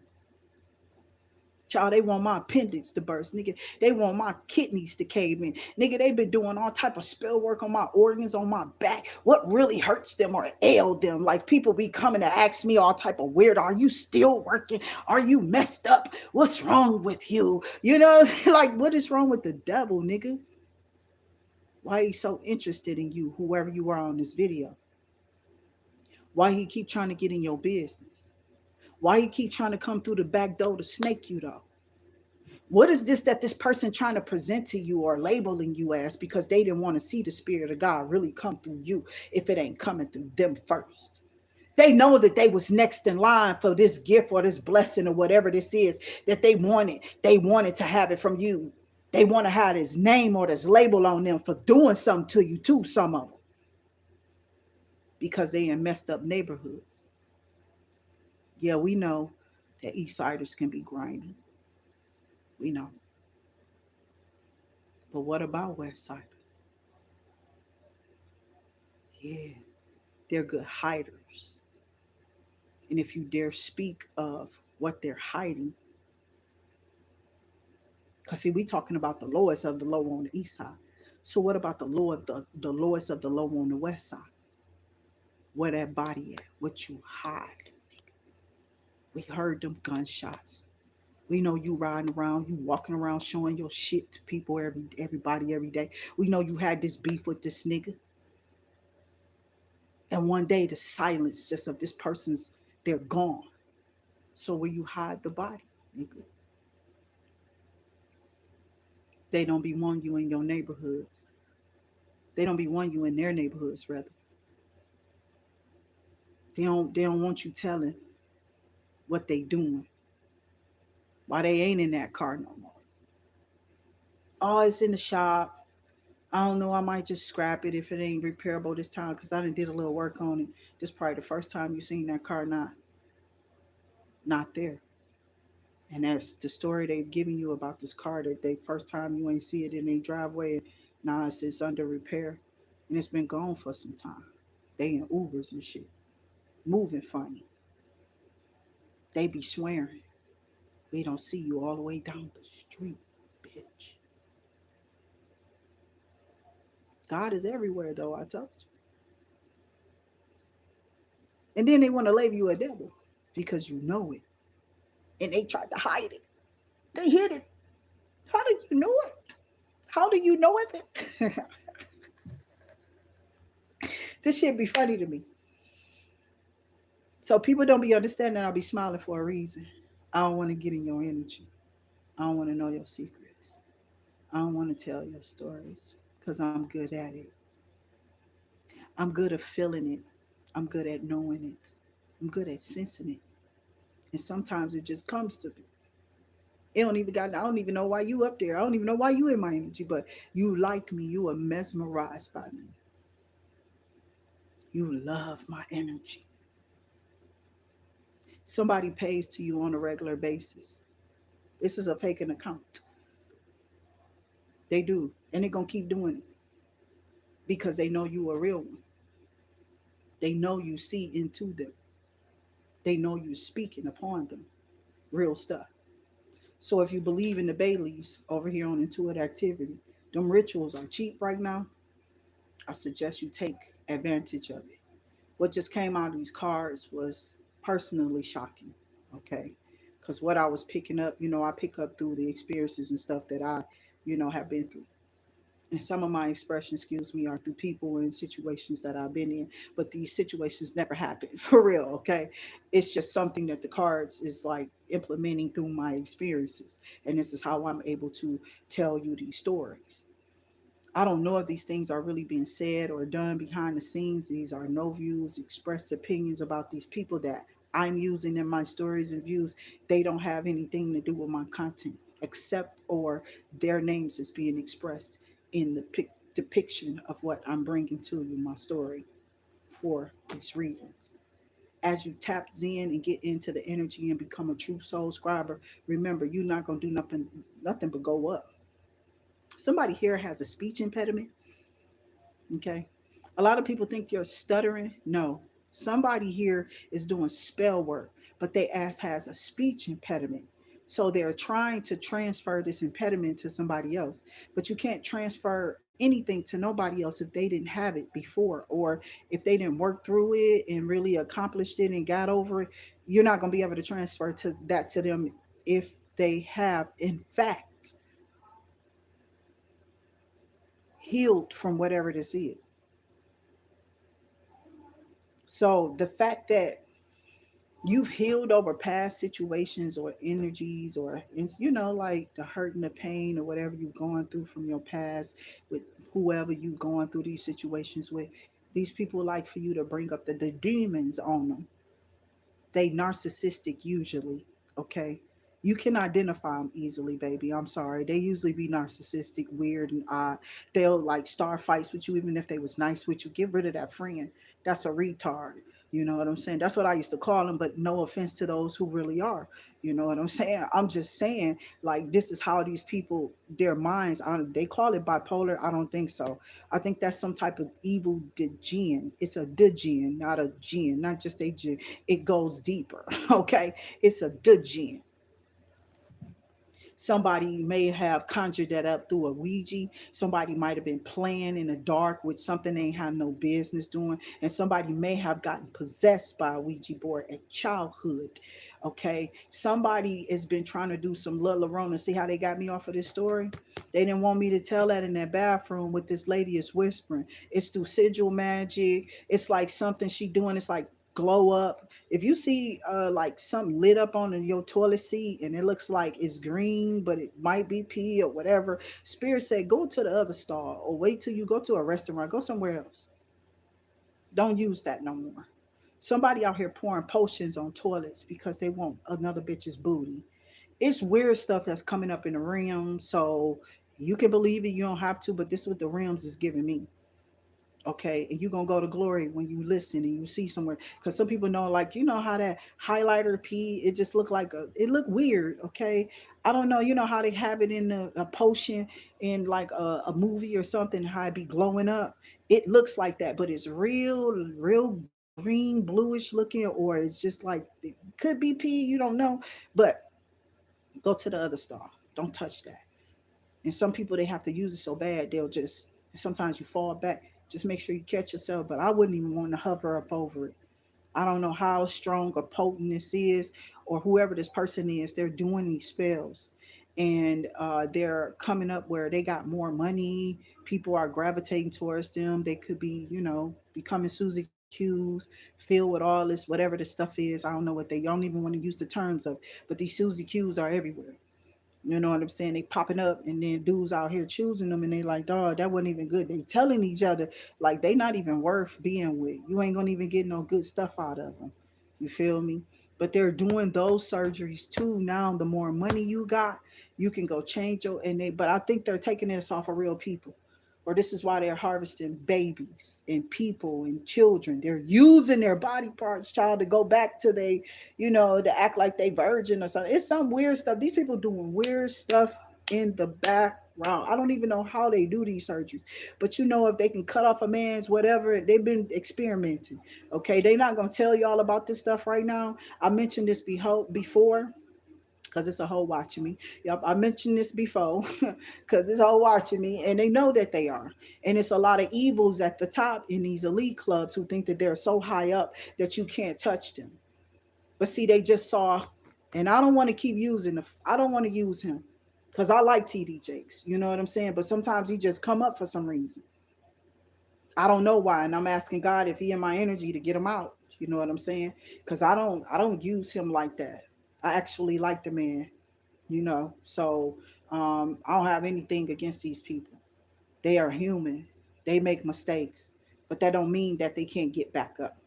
Child, they want my appendix to burst, nigga. They want my kidneys to cave in, nigga. They been doing all type of spell work on my organs, on my back. What really hurts them or ail them? Like people be coming to ask me all type of weird. Are you still working? Are you messed up? What's wrong with you? You know, like what is wrong with the devil, nigga? Why he so interested in you, whoever you are on this video? Why he keep trying to get in your business? Why he keep trying to come through the back door to snake you though? What is this that this person trying to present to you or labeling you as because they didn't want to see the spirit of God really come through you if it ain't coming through them first? They know that they was next in line for this gift or this blessing or whatever this is that they wanted. They wanted to have it from you. They want to have this name or this label on them for doing something to you too, some of them. Because they in messed up neighborhoods. Yeah, we know that East Siders can be grimy. We know. But what about West Siders? Yeah, they're good hiders. And if you dare speak of what they're hiding, because see, we talking about the lowest of the low on the east side. So what about the lowest of the low on the west side? Where that body at? What you hide? We heard them gunshots. We know you riding around, you walking around showing your shit to people everybody every day. We know you had this beef with this nigga. And one day the silence just of this person's they're gone. So where you hide the body, nigga? They don't be wanting you in your neighborhoods. They don't be wanting you in their neighborhoods, rather. They don't want you telling what they doing. Why they ain't in that car no more. Oh, it's in the shop. I don't know. I might just scrap it if it ain't repairable this time because I done did a little work on it. This probably the first time you seen that car not there. And that's the story they've given you about this car that they first time you ain't see it in their driveway. And now it's under repair. And it's been gone for some time. They in Ubers and shit. Moving funny. They be swearing. We don't see you all the way down the street, bitch. God is everywhere though, I told you. And then they want to label you a devil because you know it. And they tried to hide it. They hid it. How did you know it? How do you know it? This shit be funny to me. So people don't be understanding I'll be smiling for a reason. I don't want to get in your energy. I don't want to know your secrets. I don't want to tell your stories because I'm good at it. I'm good at feeling it. I'm good at knowing it. I'm good at sensing it. And sometimes it just comes to me. I don't even know why you up there. I don't even know why you in my energy, but you like me. You are mesmerized by me. You love my energy. Somebody pays to you on a regular basis. This is a faking account. They do. And they're going to keep doing it because they know you a real one. They know you see into them. They know you speaking upon them. Real stuff. So if you believe in the bayleafs over here on Intuit Activity, them rituals are cheap right now. I suggest you take advantage of it. What just came out of these cards was personally shocking. Okay. Because what I was picking up, I pick up through the experiences and stuff that I, have been through. And some of my expressions, excuse me, are through people and situations that I've been in. But these situations never happened for real, okay? It's just something that the cards is like implementing through my experiences. And this is how I'm able to tell you these stories. I don't know if these things are really being said or done behind the scenes. These are no views, expressed opinions about these people that I'm using in my stories and views. They don't have anything to do with my content except or their names is being expressed in the depiction of what I'm bringing to you, my story for these readings. As you tap Zen and get into the energy and become a true soul scriber, remember you're not gonna do nothing but go up. Somebody here has a speech impediment. Okay. A lot of people think you're stuttering. No. Somebody here is doing spell work, but their ass has a speech impediment. So they're trying to transfer this impediment to somebody else, but you can't transfer anything to nobody else if they didn't have it before, or if they didn't work through it and really accomplished it and got over it. You're not going to be able to transfer to that to them if they have in fact healed from whatever this is. So the fact that you've healed over past situations or energies, or like the hurt and the pain or whatever you've gone through from your past with whoever you've gone through these situations with, these people like for you to bring up the demons on them. They narcissistic usually. Okay, you can identify them easily, baby. I'm sorry, they usually be narcissistic, weird and odd. They'll like start fights with you even if they was nice with you. Get rid of that friend. That's a retard. You know what I'm saying? That's what I used to call them, but no offense to those who really are. You know what I'm saying? I'm just saying, like, this is how these people, their minds, they call it bipolar. I don't think so. I think that's some type of evil djinn. It's a djinn, not a jinn, not just a jinn. It goes deeper. Okay, it's a djinn. Somebody may have conjured that up through a Ouija. Somebody might have been playing in the dark with something they have no business doing. And somebody may have gotten possessed by a Ouija board at childhood. Okay. Somebody has been trying to do some little Lorona. See how they got me off of this story? They didn't want me to tell that in that bathroom what this lady is whispering. It's through sigil magic. It's like something she doing. It's like glow up. If you see like something lit up on your toilet seat and it looks like it's green but it might be pee or whatever, spirit said go to the other stall, or wait till you go to a restaurant, go somewhere else. Don't use that no more. Somebody out here pouring potions on toilets because they want another bitch's booty. It's weird stuff that's coming up in the realm. So you can believe it, you don't have to, but this is what the realms is giving me. Okay, and you're gonna go to glory when you listen and you see somewhere, because some people know, like, how that highlighter p, it just looked like it looked weird. Okay, I don't know, how they have it in a potion in like a movie or something, how it be glowing up. It looks like that, but it's real green bluish looking, or it's just like it could be pee, you don't know. But go to the other star, don't touch that. And some people, they have to use it so bad they'll just, sometimes you fall back. Just make sure you catch yourself. But I wouldn't even want to hover up over it. I don't know how strong or potent this is, or whoever this person is. They're doing these spells, and they're coming up where they got more money. People are gravitating towards them. They could be, becoming Susie Q's, filled with all this, whatever this stuff is. I don't know what they don't even want to use the terms of, but these Susie Q's are everywhere. You know what I'm saying? They popping up, and then dudes out here choosing them, and they like, dog, that wasn't even good. They telling each other like they not even worth being with. You ain't gonna even get no good stuff out of them. You feel me? But they're doing those surgeries too now. The more money you got, you can go change your, and they. But I think they're taking this off of real people, or this is why they're harvesting babies and people and children. They're using their body parts, child, to go back to they, to act like they virgin or something. It's some weird stuff. These people doing weird stuff in the background. I don't even know how they do these surgeries, but if they can cut off a man's whatever, they've been experimenting. Okay, they're not gonna tell you all about this stuff right now. I mentioned this before, because it's a whole watching me. Yep, I mentioned this before because it's whole watching me, and they know that they are. And it's a lot of evils at the top in these elite clubs who think that they're so high up that you can't touch them. But see, they just saw, and I don't want to keep using I don't want to use him because I like TD Jakes. You know what I'm saying? But sometimes he just come up for some reason. I don't know why, and I'm asking God if he in my energy to get him out. You know what I'm saying? Because I don't use him like that. I actually like the man. So I don't have anything against these people. They are human. They make mistakes, but that don't mean that they can't get back up.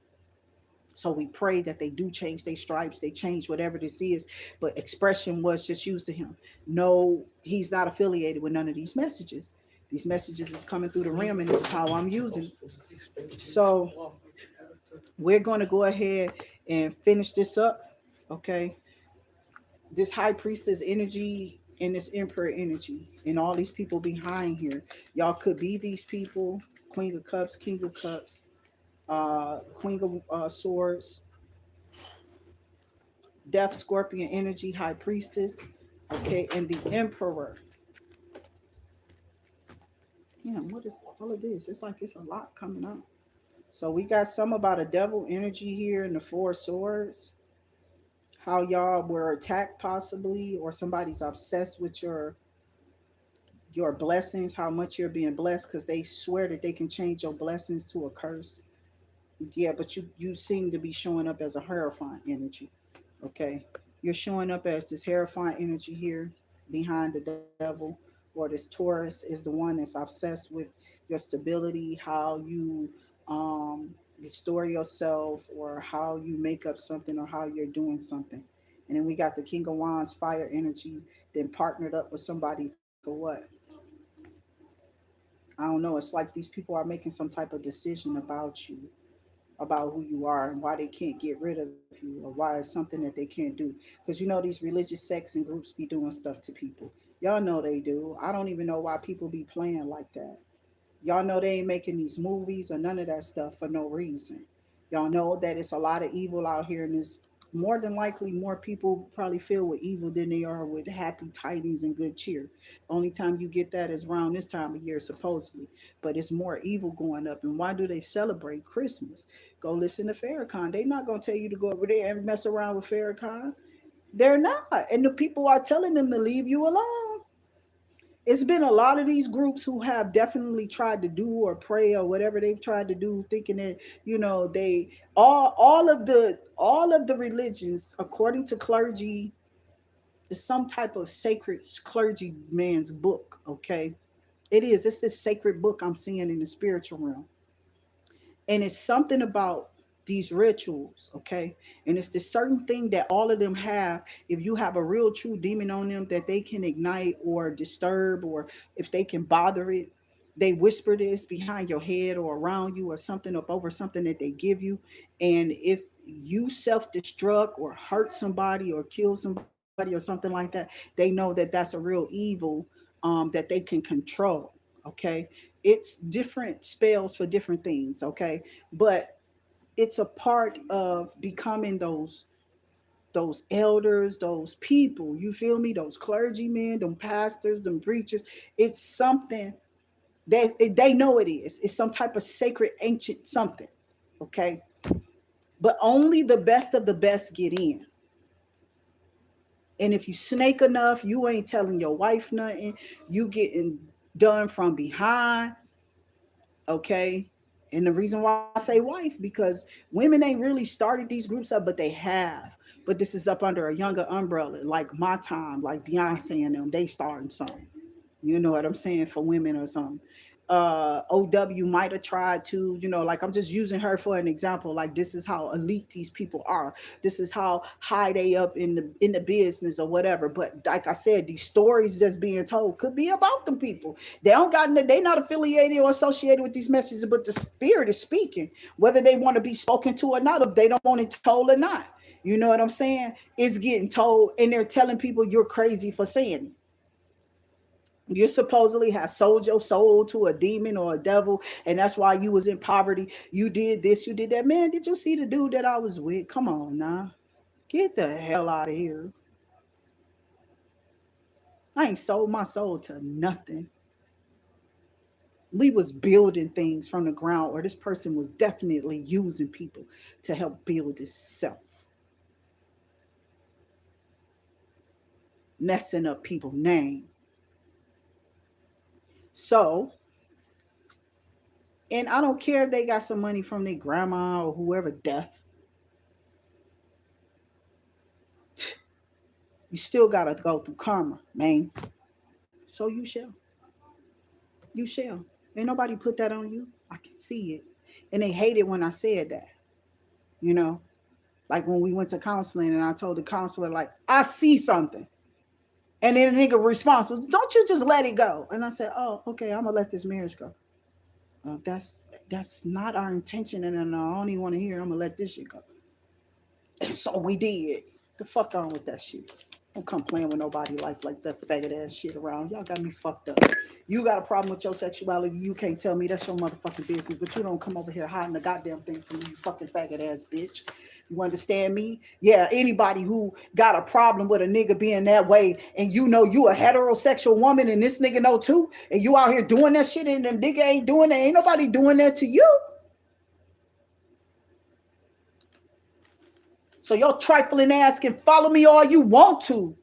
So we pray that they do change their stripes, they change whatever this is. But expression was just used to him. No, he's not affiliated with none of these messages. These messages is coming through the rim, and this is how I'm using it. So we're going to go ahead and finish this up. Okay, this high priestess energy and this emperor energy and all these people behind here, y'all could be these people. Queen of Cups, King of Cups, Queen of Swords, Death, Scorpion energy, High Priestess. Okay, and the Emperor. Damn, what is all of this? It's like it's a lot coming up. So we got some about a devil energy here in the Four Swords. How y'all were attacked possibly, or somebody's obsessed with your blessings, how much you're being blessed, because they swear that they can change your blessings to a curse. Yeah, but you seem to be showing up as a Hierophant energy. Okay, you're showing up as this Hierophant energy here behind the devil, or this Taurus is the one that's obsessed with your stability, how you restore yourself, or how you make up something, or how you're doing something. And then we got the King of Wands, fire energy, then partnered up with somebody for what? I don't know. It's like these people are making some type of decision about you, about who you are, and why they can't get rid of you, or why it's something that they can't do. Because you know these religious sects and groups be doing stuff to people. Y'all know they do. I don't even know why people be playing like that. Y'all know they ain't making these movies or none of that stuff for no reason. Y'all know that it's a lot of evil out here, and there's more than likely more people probably filled with evil than they are with happy tidings and good cheer. Only time you get that is around this time of year, supposedly. But it's more evil going up. And why do they celebrate Christmas? Go listen to Farrakhan. They're not going to tell you to go over there and mess around with Farrakhan. They're not. And the people are telling them to leave you alone. It's been a lot of these groups who have definitely tried to do or pray or whatever they've tried to do, thinking that they all of the religions, according to clergy, is some type of sacred clergyman's book. Okay, it's this sacred book I'm seeing in the spiritual realm, and it's something about these rituals. Okay, and it's this certain thing that all of them have. If you have a real true demon on them that they can ignite or disturb, or if they can bother it, they whisper this behind your head or around you, or something up over something that they give you. And if you self-destruct or hurt somebody or kill somebody or something like that, they know that that's a real evil, that they can control. Okay, it's different spells for different things. Okay, but it's a part of becoming those elders, those people, you feel me, those clergymen, them pastors, them preachers. It's something that they know it is. It's some type of sacred ancient something. Okay, but only the best of the best get in. And if you snake enough, you ain't telling your wife nothing. You getting done from behind. Okay, and the reason why I say wife, because women ain't really started these groups up, but they have. But this is up under a younger umbrella, like my time, like Beyonce and them. They starting something. You know what I'm saying, for women or something. OW might have tried to, like, I'm just using her for an example. Like, this is how elite these people are. This is how high they up in the business or whatever. But like I said, these stories that's being told could be about them people. They not affiliated or associated with these messages, but the spirit is speaking, whether they want to be spoken to or not, if they don't want it told or not. You know what I'm saying? It's getting told, and they're telling people you're crazy for saying it. You supposedly have sold your soul to a demon or a devil, and that's why you was in poverty. You did this, you did that. Man, did you see the dude that I was with? Come on now. Get the hell out of here. I ain't sold my soul to nothing. We was building things from the ground, or this person was definitely using people to help build itself, messing up people's name. So, and I don't care if they got some money from their grandma or whoever deaf. You still gotta go through karma, man. So you shall. You shall. Ain't nobody put that on you. I can see it. And they hated when I said that. You know, like when we went to counseling and I told the counselor, like, I see something. And then the nigga response was, don't you just let it go? And I said, oh, okay, I'm gonna let this marriage go. That's not our intention, and I don't even want to hear. I'm gonna let this shit go. And so we did. The fuck on with that shit. Don't come playing with nobody like that faggot ass shit around. Y'all got me fucked up. You got a problem with your sexuality, you can't tell me. That's your motherfucking business. But you don't come over here hiding the goddamn thing from me, you fucking faggot ass bitch. You understand me? Yeah, anybody who got a problem with a nigga being that way, and you know you a heterosexual woman, and this nigga know too, and you out here doing that shit, and the nigga ain't doing that. Ain't nobody doing that to you. So your trifling ass can follow me all you want to.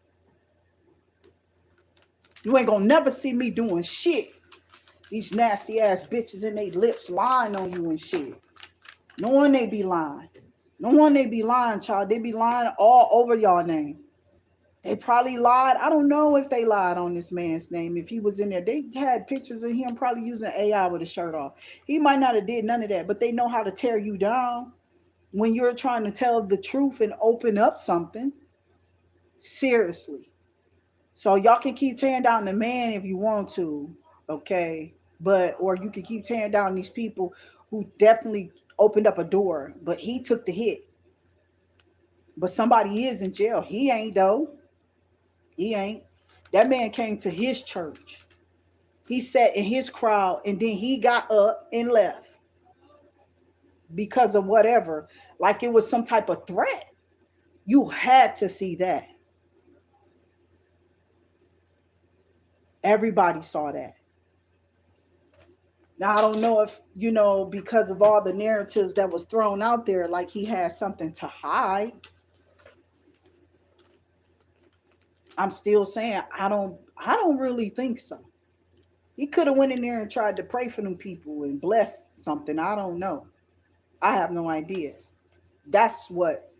You ain't gonna never see me doing shit. These nasty ass bitches in they lips lying on you and shit. Knowing they be lying. Knowing they be lying, child. They be lying all over y'all name. They probably lied. I don't know if they lied on this man's name. If he was in there, they had pictures of him probably using AI with his shirt off. He might not have did none of that, but they know how to tear you down when you're trying to tell the truth and open up something. Seriously. So y'all can keep tearing down the man if you want to, okay? But or you can keep tearing down these people who definitely opened up a door, but he took the hit. But somebody is in jail. He ain't though. He ain't. That man came to his church. He sat in his crowd and then he got up and left because of whatever. Like it was some type of threat. You had to see that. Everybody saw that. Now I don't know if, because of all the narratives that was thrown out there, like he had something to hide. I'm still saying I don't really think so. He could have went in there and tried to pray for them people and bless something. I don't know. I have no idea. That's what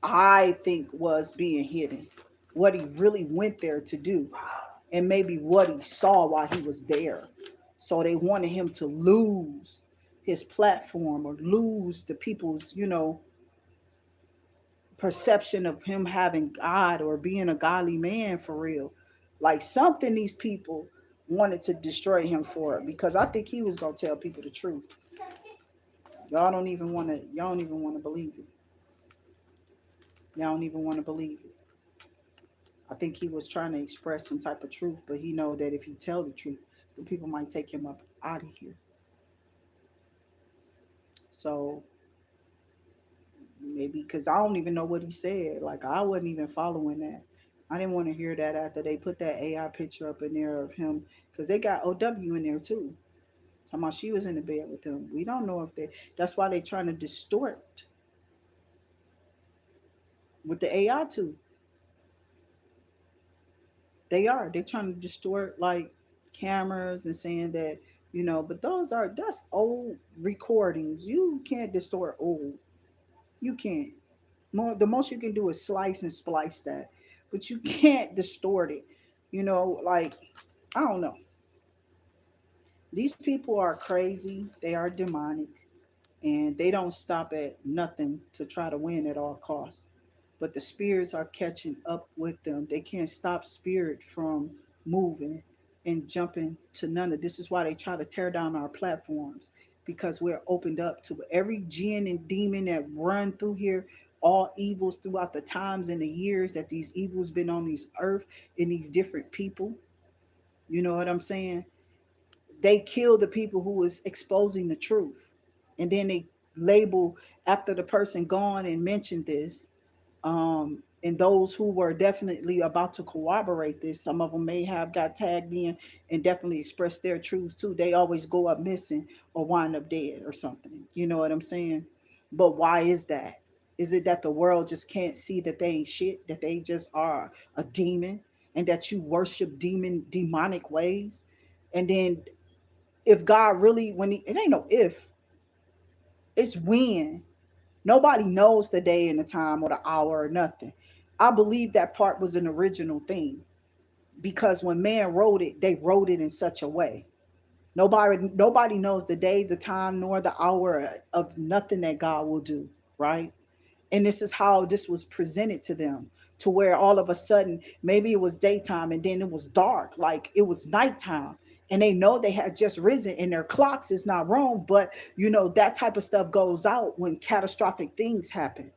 I think was being hidden. What he really went there to do. And maybe what he saw while he was there. So they wanted him to lose his platform or lose the people's, perception of him having God or being a godly man for real. Like something these people wanted to destroy him for because I think he was gonna tell people the truth. Y'all don't even want to. Y'all don't even want to believe it. Y'all don't even want to believe it. I think he was trying to express some type of truth, but he know that if he tell the truth, the people might take him up out of here. So maybe because I don't even know what he said. Like I wasn't even following that. I didn't want to hear that after they put that AI picture up in there of him because they got OW in there too. Talking about she was in the bed with him. We don't know if they. That's why they trying to distort with the AI too. They are. They're trying to distort like cameras and saying that but that's old recordings. You can't distort old. You can't. The most you can do is slice and splice that, but you can't distort it. Like I don't know. These people are crazy. They are demonic, and they don't stop at nothing to try to win at all costs. But the spirits are catching up with them. They can't stop spirit from moving and jumping to none of this. Is why they try to tear down our platforms because we're opened up to every jinn and demon that run through here, all evils throughout the times and the years that these evils been on this earth in these different people. You know what I'm saying? They kill the people who is exposing the truth, and then they label after the person gone and mentioned this, and those who were definitely about to corroborate this, some of them may have got tagged in and definitely expressed their truths too. They always go up missing or wind up dead or something. You know what I'm saying? But why is that? Is it that the world just can't see that they ain't shit, that they just are a demon, and that you worship demonic ways? And then if God really, it ain't no if, it's when. Nobody knows the day and the time or the hour or nothing. I believe that part was an original thing because when man wrote it, they wrote it in such a way. Nobody knows the day, the time, nor the hour of nothing that God will do, right? And this is how this was presented to them, to where all of a sudden maybe it was daytime and then it was dark, like it was nighttime, and they know they had just risen and their clocks is not wrong, but that type of stuff goes out when catastrophic things happen.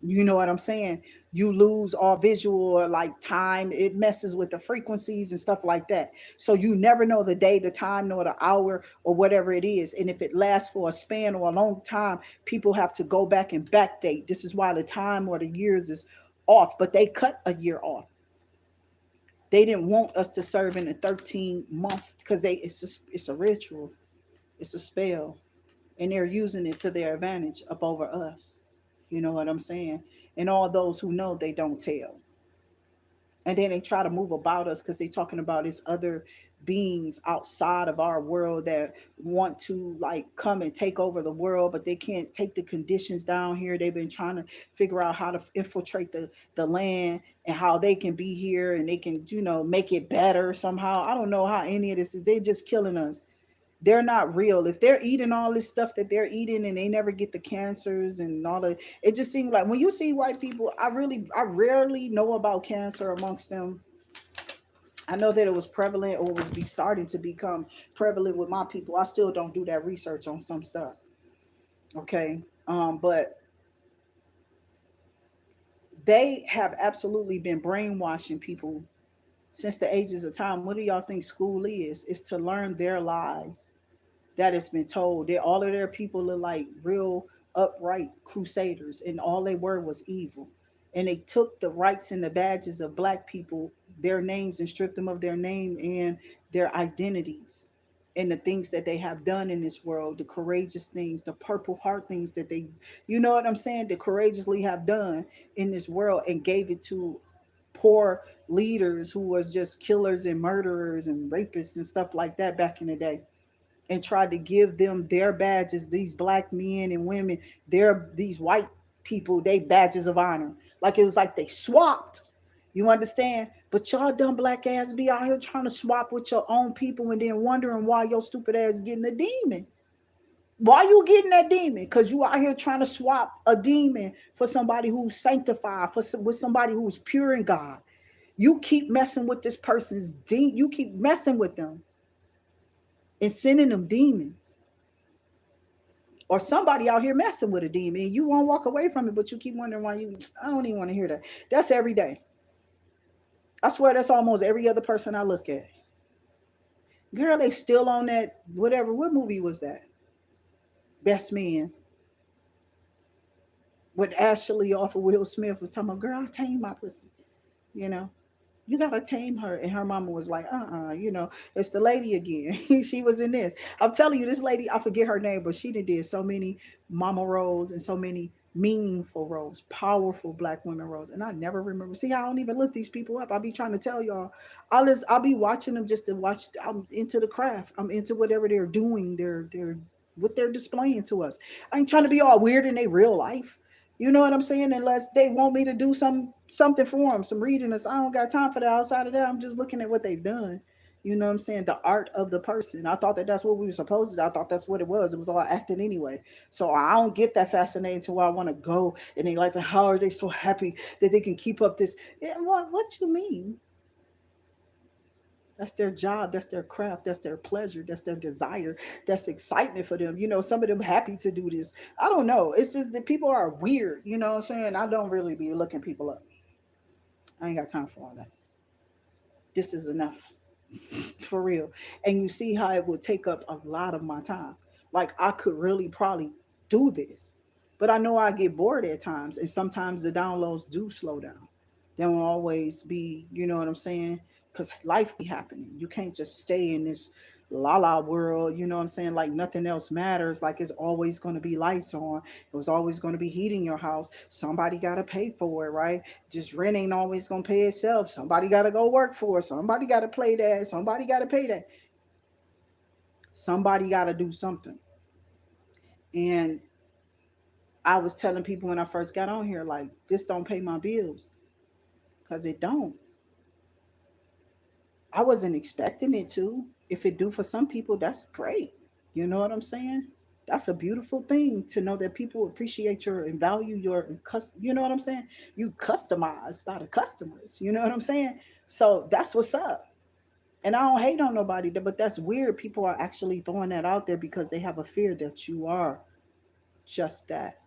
You know what I'm saying? you lose all visual or like time. It messes with the frequencies and stuff like that. So you never know the day, the time, nor the hour, or whatever it is. And if it lasts for a span or a long time, people have to go back and backdate. This is why the time or the years is off. But they cut a year off. They didn't want us to serve in a 13-month because it's a ritual, it's a spell, and they're using it to their advantage up over us. You know what I'm saying? And all those who know, they don't tell. And then they try to move about us because they're talking about this other beings outside of our world that want to like come and take over the world, but they can't take the conditions down here. They've been trying to figure out how to infiltrate the land and how they can be here and they can, make it better somehow. I don't know how any of this is. They're just killing us. They're not real. If they're eating all this stuff that they're eating and they never get the cancers and all the, it just seems like when you see white people, I rarely know about cancer amongst them. I know that it was prevalent or was be starting to become prevalent with my people. I still don't do that research on some stuff. Okay. But they have absolutely been brainwashing people since the ages of time. What do y'all think school is? It's to learn their lies that has been told. That all of their people are like real upright crusaders, and all they were was evil. And they took the rights and the badges of black people, their names, and stripped them of their name and their identities and the things that they have done in this world, the courageous things, the purple heart things that they, you know what I'm saying, the courageously have done in this world, and gave it to poor leaders who was just killers and murderers and rapists and stuff like that back in the day, and tried to give them their badges, these black men and women, these white people, they badges of honor. Like it was like they swapped. You understand? But y'all dumb black ass be out here trying to swap with your own people and then wondering why your stupid ass getting a demon. Why you getting that demon? Because you out here trying to swap a demon for somebody who's sanctified, with somebody who's pure in God. You keep messing with this person's demon. You keep messing with them and sending them demons. Or somebody out here messing with a demon. You won't walk away from it, but you keep wondering why you. I don't even want to hear that. That's every day. I swear that's almost every other person I look at. Girl, they still on that whatever. What movie was that? Best Man. With Ashley off of Will Smith was talking about, girl, I tame my pussy. You know, you gotta tame her. And her mama was like, it's the lady again. She was in this. I'm telling you, this lady, I forget her name, but she did so many mama roles and so many meaningful roles, powerful black women roles. And I never remember. See, I don't even look these people up. I'll be trying to tell y'all. I'll be watching them just to watch. I'm into the craft. I'm into whatever they're doing. They're what they're displaying to us. I ain't trying to be all weird in their real life. You know what I'm saying? Unless they want me to do something for them, some reading. I don't got time for that. Outside of that, I'm just looking at what they've done. You know what I'm saying? The art of the person. I thought that that's what we were supposed to do. I thought that's what it was. It was all acting anyway. So I don't get that fascinated to where I want to go. And they like, how are they so happy that they can keep up this? Yeah, what you mean? That's their job. That's their craft. That's their pleasure. That's their desire. That's excitement for them. Some of them happy to do this. I don't know. It's just that people are weird. You know what I'm saying? I don't really be looking people up. I ain't got time for all that. This is enough. For real. And you see how it would take up a lot of my time. Like I could really probably do this. But I know I get bored at times, and sometimes the downloads do slow down. They won't always be, you know what I'm saying? Because life be happening. You can't just stay in this la la world, you know what I'm saying? Like nothing else matters. Like it's always going to be lights on. It was always going to be heating your house. Somebody got to pay for it, right? Just rent ain't always going to pay itself. Somebody got to go work for it. Somebody got to play that. Somebody got to pay that. Somebody got to do something. And I was telling people when I first got on here, like, this don't pay my bills because it don't. I wasn't expecting it to. If it do for some people, that's great. You know what I'm saying? That's a beautiful thing to know that people appreciate your and value your, you know what I'm saying? You customized by the customers. You know what I'm saying? So that's what's up. And I don't hate on nobody, but that's weird. People are actually throwing that out there because they have a fear that you are just that,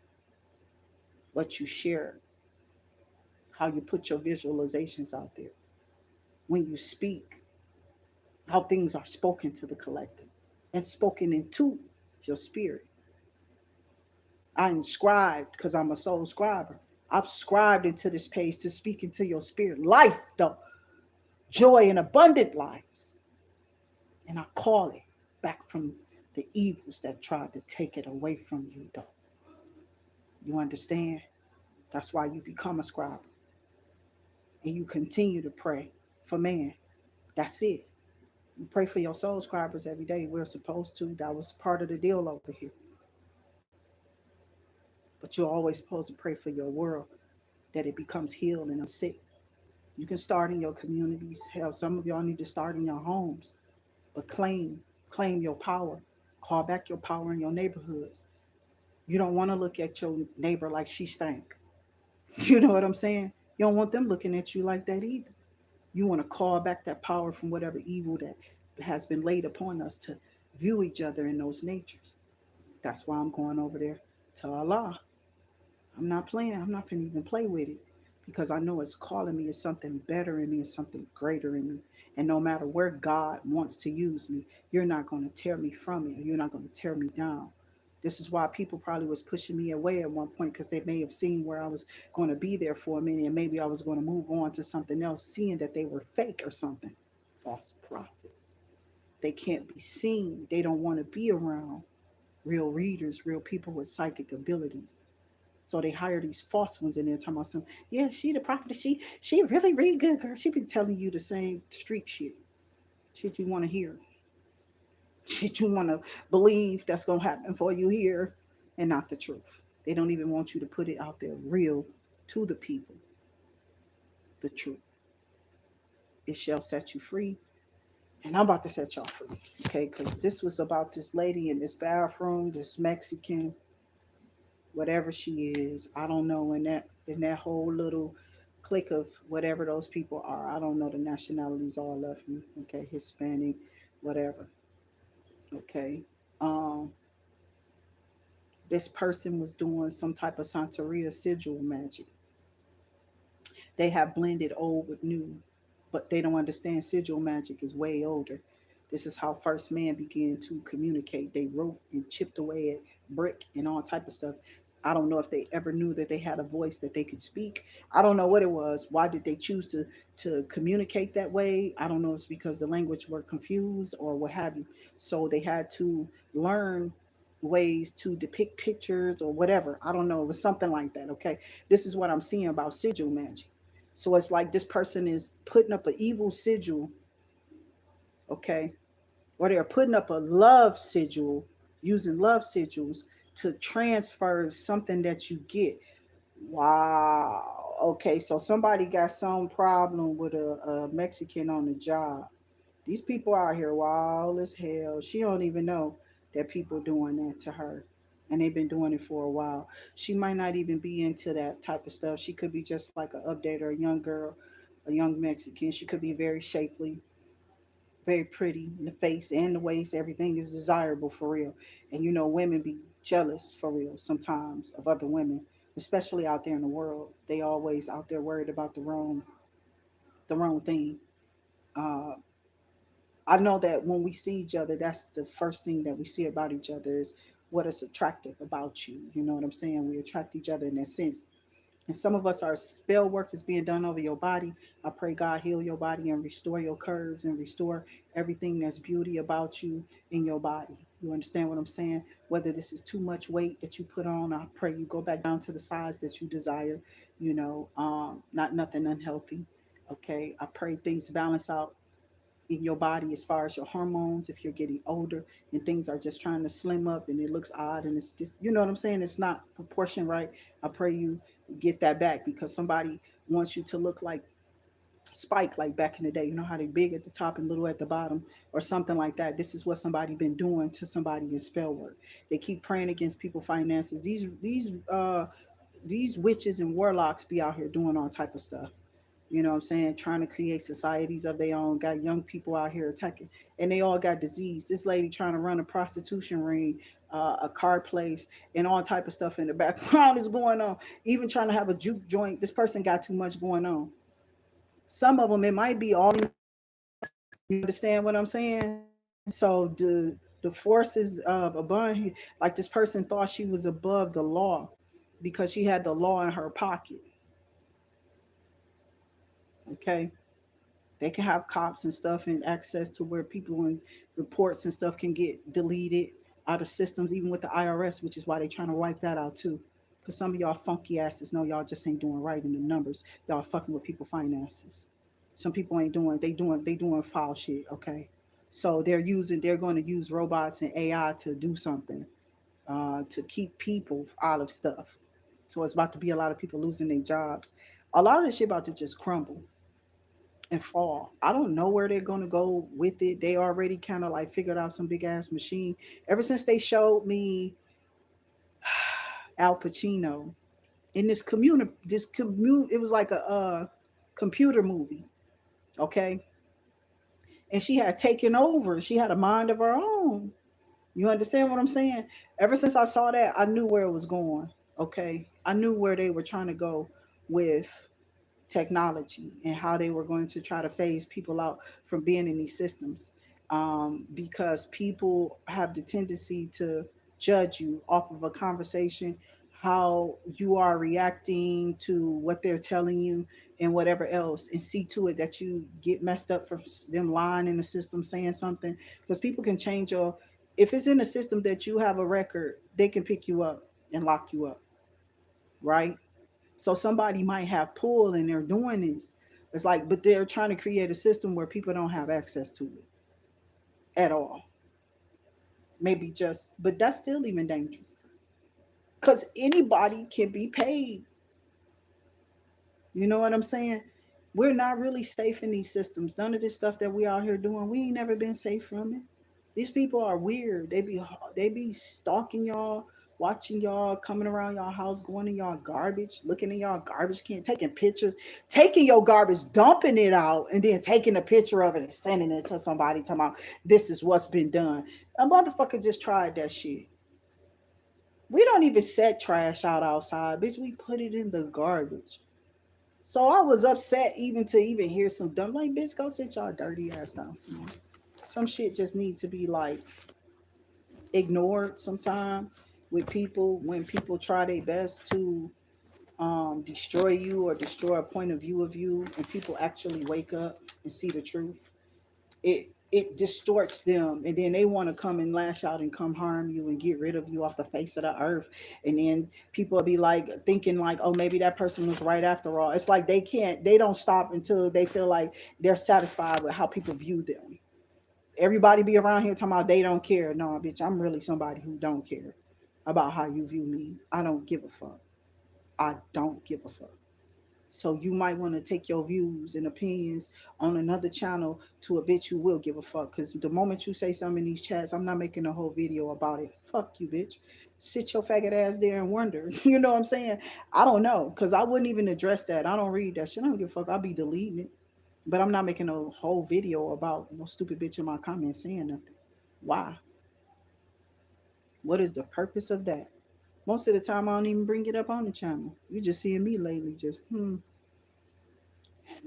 what you share. how you put your visualizations out there, when you speak, how things are spoken to the collective and spoken into your spirit. I inscribed because I'm a soul scriber. I've scribed into this page to speak into your spirit life, though, joy and abundant lives. And I call it back from the evils that tried to take it away from you, though. You understand? That's why you become a scribe and you continue to pray for man. That's it. You pray for your soul scribers every day. We're supposed to. That was part of the deal over here. But you're always supposed to pray for your world that it becomes healed and unsick. You can start in your communities. Hell, some of y'all need to start in your homes, but claim your power. Call back your power in your neighborhoods. You don't want to look at your neighbor like she stank. You know what I'm saying? You don't want them looking at you like that either. You want to call back that power from whatever evil that has been laid upon us to view each other in those natures. That's why I'm going over there to Allah. I'm not playing. I'm not going to even play with it because I know it's calling me. It's something better in me. It's something greater in me. And no matter where God wants to use me, you're not going to tear me from it. You're not going to tear me down. This is why people probably was pushing me away at one point because they may have seen where I was going to be there for a minute and maybe I was going to move on to something else, seeing that they were fake or something. False prophets. They can't be seen. They don't want to be around real readers, real people with psychic abilities. So they hire these false ones in there talking about some, yeah, she the prophet. She really, really good, girl. She been telling you the same street shit. Shit you want to hear. Shit you want to believe that's going to happen for you here and not the truth. They don't even want you to put it out there real to the people. The truth. It shall set you free. And I'm about to set y'all free. Okay, because this was about this lady in this bathroom, this Mexican, whatever she is. I don't know in that whole little clique of whatever those people are. I don't know the nationalities all of them. Okay, Hispanic, whatever. Okay. Um, this person was doing some type of Santeria sigil magic. They have blended old with new, but they don't understand sigil magic is way older. This is how first man began to communicate. They wrote and chipped away at brick and all type of stuff. I don't know if they ever knew that they had a voice that they could speak. I don't know what it was. Why did they choose to communicate that way? I don't know. It's because the language were confused or what have you. So they had to learn ways to depict pictures or whatever. I don't know. It was something like that. Okay. This is what I'm seeing about sigil magic. So it's like this person is putting up an evil sigil, okay, or they're putting up a love sigil, using love sigils to transfer something that you get. Wow. Okay, so somebody got some problem with a Mexican on the job. These people out here wild as hell. She don't even know that people doing that to her. And they've been doing it for a while. She might not even be into that type of stuff. She could be just like an updater, a young girl, a young Mexican. She could be very shapely, very pretty in the face and the waist. Everything is desirable for real. And you know, women be jealous for real sometimes of other women, especially out there in the world. They always out there worried about the wrong thing. Uh, I know that when we see each other, that's the first thing that we see about each other is what is attractive about you. You know what I'm saying? We attract each other in that sense. And some of us, our spell work is being done over your body. I pray God heal your body and restore your curves and restore everything that's beauty about you in your body. You understand what I'm saying? Whether this is too much weight that you put on, I pray you go back down to the size that you desire. Not nothing unhealthy. Okay, I pray things balance out in your body as far as your hormones if you're getting older and things are just trying to slim up and it looks odd and it's just, you know what I'm saying, it's not proportion right. I pray you get that back because somebody wants you to look like Spike, like back in the day. You know how they big at the top and little at the bottom or something like that. This is what somebody been doing to somebody in spell work. They keep praying against people finances. These witches and warlocks be out here doing all type of stuff. You know what I'm saying? Trying to create societies of their own. Got young people out here attacking, and they all got disease. This lady trying to run a prostitution ring, a car place, and all type of stuff in the background is going on. Even trying to have a juke joint. This person got too much going on. Some of them, it might be all. You understand what I'm saying? So the forces of above, like this person thought she was above the law because she had the law in her pocket. Okay, they can have cops and stuff and access to where people and reports and stuff can get deleted out of systems, even with the IRS, which is why they're trying to wipe that out too. Because some of y'all funky asses know y'all just ain't doing right in the numbers. Y'all fucking with people finances. Some people ain't doing. They doing foul shit. Okay, so they're going to use robots and AI to do something to keep people out of stuff. So it's about to be a lot of people losing their jobs. A lot of this shit about to just crumble and fall. I don't know where they're gonna go with it. They already kind of like figured out some big ass machine. Ever since they showed me Al Pacino in it was like a computer movie, okay? And she had taken over. She had a mind of her own. You understand what I'm saying? Ever since I saw that, I knew where it was going. Okay, I knew where they were trying to go with technology and how they were going to try to phase people out from being in these systems, because people have the tendency to judge you off of a conversation, how you are reacting to what they're telling you and whatever else, and see to it that you get messed up from them lying in the system saying something, because people can change your, if it's in a system that you have a record, they can pick you up and lock you up, right? So somebody might have pull and they're doing this. It's like, but they're trying to create a system where people don't have access to it at all. Maybe just, but that's still even dangerous because anybody can be paid. You know what I'm saying? We're not really safe in these systems. None of this stuff that we out here doing, we ain't never been safe from it. These people are weird. They be stalking y'all, watching y'all, coming around y'all house, going in y'all garbage, looking in y'all garbage can, taking pictures, taking your garbage, dumping it out, and then taking a picture of it and sending it to somebody, talking about this is what's been done. A motherfucker just tried that shit. We don't even set trash out outside, bitch. We put it in the garbage. So I was upset even to even hear some dumb, like, bitch, go sit y'all dirty ass down somewhere. Some shit just need to be like ignored sometime with people when people try their best to destroy you or destroy a point of view of you, and people actually wake up and see the truth. It distorts them, and then they want to come and lash out and come harm you and get rid of you off the face of the earth. And then people will be like thinking like, oh, maybe that person was right after all. It's like they don't stop until they feel like they're satisfied with how people view them. Everybody be around here talking about they don't care. No, bitch, I'm really somebody who don't care about how you view me. I don't give a fuck. I don't give a fuck. So you might want to take your views and opinions on another channel to a bitch who will give a fuck. Because the moment you say something in these chats, I'm not making a whole video about it. Fuck you, bitch. Sit your faggot ass there and wonder. You know what I'm saying? I don't know. Because I wouldn't even address that. I don't read that shit. I don't give a fuck. I'll be deleting it. But I'm not making a whole video about no stupid bitch in my comments saying nothing. Why? What is the purpose of that? Most of the time, I don't even bring it up on the channel. You just seeing me lately just,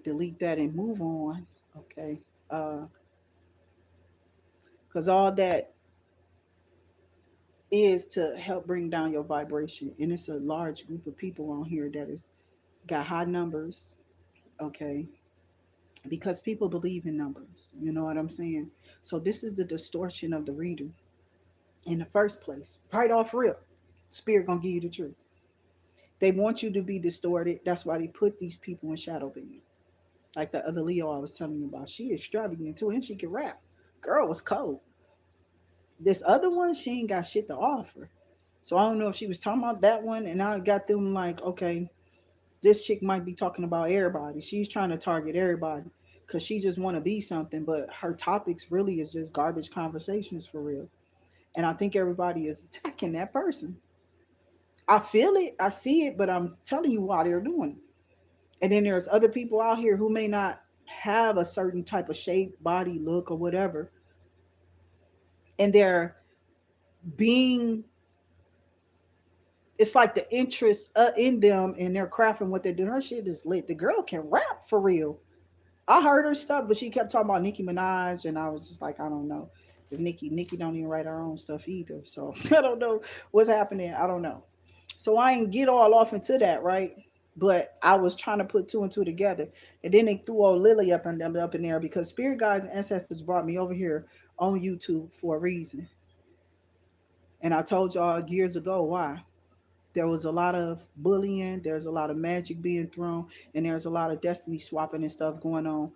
delete that and move on. Okay. Because all that is to help bring down your vibration. And it's a large group of people on here that is got high numbers. Okay. Because people believe in numbers. You know what I'm saying? So this is the distortion of the reader in the first place. Right off rip. Spirit gonna give you the truth. They want you to be distorted. That's why they put these people in shadow banning. Like the other Leo I was telling you about. She extravagant too, and she can rap. Girl was cold. This other one, she ain't got shit to offer. So I don't know if she was talking about that one, and I got them like, okay, this chick might be talking about everybody. She's trying to target everybody because she just want to be something, but her topics really is just garbage conversations for real. And I think everybody is attacking that person. I feel it, I see it, but I'm telling you why they're doing it. And then there's other people out here who may not have a certain type of shape, body, look, or whatever, and they're being, it's like the interest in them and their craft and what they're doing. Her shit is lit. The girl can rap for real. I heard her stuff, but she kept talking about Nicki Minaj, and I was just like, I don't know. If Nicki don't even write her own stuff either, so I don't know what's happening. I don't know. So I ain't get all off into that, right? But I was trying to put two and two together, and then they threw old Lily up in there because spirit guides and ancestors brought me over here on YouTube for a reason, and I told y'all years ago why. There was a lot of bullying, there's a lot of magic being thrown, and there's a lot of destiny swapping and stuff going on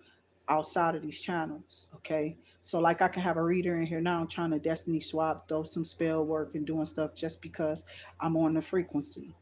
outside of these channels. Okay. So like I can have a reader in here now trying to destiny swap, throw some spell work and doing stuff just because I'm on the frequency,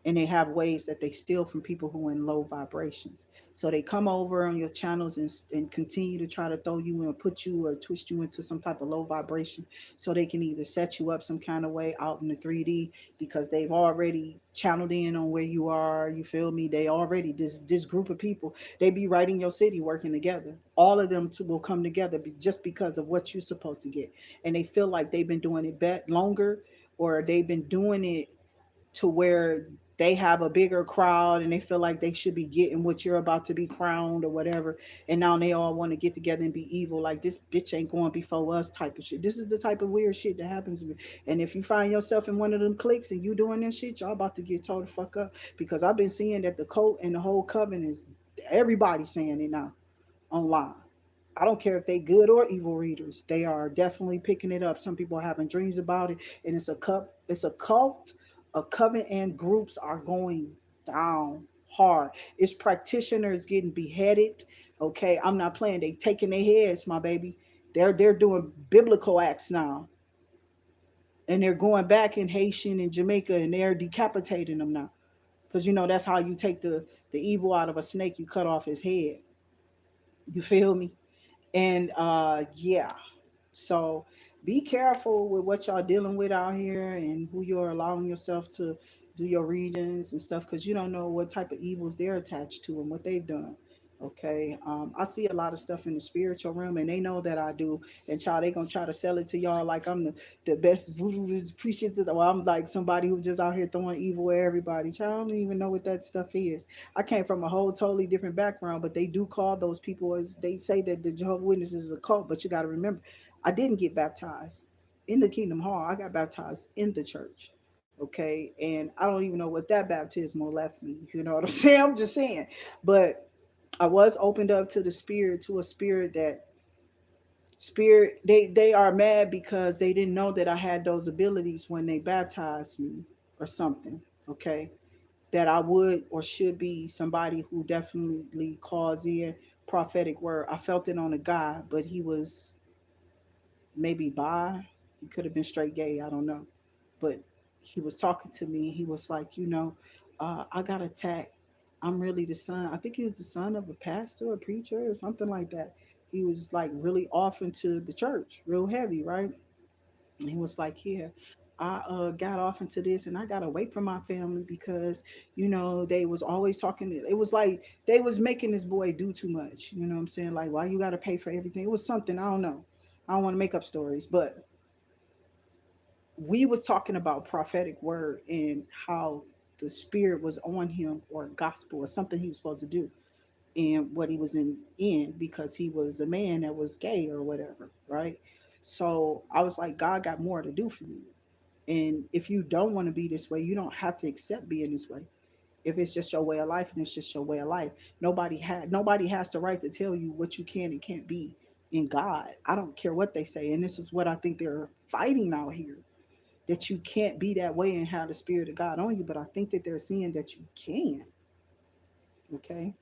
and they have ways that they steal from people who are in low vibrations. So they come over on your channels and continue to try to throw you and put you or twist you into some type of low vibration so they can either set you up some kind of way out in the 3D because they've already channeled in on where you are. You feel me? They already, this group of people, they be right in your city working together. All of them will come together just because of what you're supposed to get. And they feel like they've been doing it longer, or they've been doing it to where they have a bigger crowd and they feel like they should be getting what you're about to be crowned or whatever. And now they all want to get together and be evil. Like this bitch ain't going before us type of shit. This is the type of weird shit that happens to me. And if you find yourself in one of them cliques and you doing this shit, y'all about to get told the fuck up. Because I've been seeing that the cult and the whole coven is everybody saying it now online. I don't care if they good or evil readers. They are definitely picking it up. Some people are having dreams about it, and it's a cult. A coven and groups are going down hard. It's practitioners getting beheaded. Okay, I'm not playing. They taking their heads, my baby. They're doing biblical acts now, and they're going back in Haitian and Jamaica, and they're decapitating them now. Because that's how you take the evil out of a snake. You cut off his head. You feel me? And yeah, so be careful with what y'all dealing with out here and who you're allowing yourself to do your readings and stuff, because you don't know what type of evils they're attached to and what they've done. Okay. I see a lot of stuff in the spiritual realm, and they know that I do. And child, they gonna try to sell it to y'all like I'm the best voodoo preacher to the, well, I'm like somebody who's just out here throwing evil at everybody. Child, I don't even know what that stuff is. I came from a whole totally different background, but they do call those people, as they say that the Jehovah's Witnesses is a cult. But you got to remember, I didn't get baptized in the Kingdom Hall. I got baptized in the church. Okay. And I don't even know what that baptismal left me. You know what I'm saying? I'm just saying. But I was opened up to the spirit, to a spirit that spirit, they are mad because they didn't know that I had those abilities when they baptized me or something. Okay. That I would or should be somebody who definitely calls in prophetic word. I felt it on a guy, but he was maybe bi. He could have been straight gay. I don't know. But he was talking to me. He was like, I got attacked. I'm really the son. I think he was the son of a pastor, a preacher, or something like that. He was like really off into the church, real heavy, right? And he was like, yeah, I got off into this and I got away from my family because, they was always talking. It was like they was making this boy do too much. You know what I'm saying? Like, why you got to pay for everything? It was something, I don't know. I don't want to make up stories, but we was talking about prophetic word and how the spirit was on him, or gospel or something he was supposed to do, and what he was in because he was a man that was gay or whatever, right? So I was like, God got more to do for you. And if you don't want to be this way, you don't have to accept being this way. If it's just your way of life and it's just your way of life, nobody has the right to tell you what you can and can't be in God. I don't care what they say. And this is what I think they're fighting out here, that you can't be that way and have the spirit of God on you. But I think that they're seeing that you can. Okay.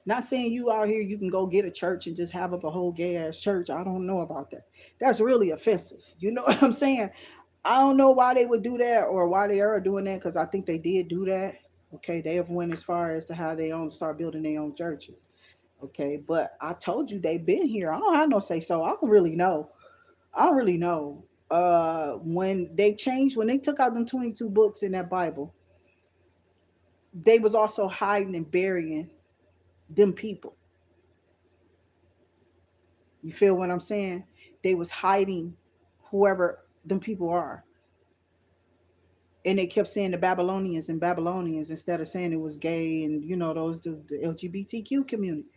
Not saying you out here you can go get a church and just have up a whole gay ass church. I don't know about that. That's really offensive. You know what I'm saying? I don't know why they would do that or why they are doing that, because I think they did do that. Okay, they have went as far as to how they own start building their own churches. Okay, but I told you they've been here. I don't have no say so. I don't really know. I don't really know. When they changed, when they took out them 22 books in that Bible, they was also hiding and burying them people. You feel what I'm saying? They was hiding whoever them people are. And they kept saying the Babylonians and Babylonians instead of saying it was gay and those the LGBTQ community.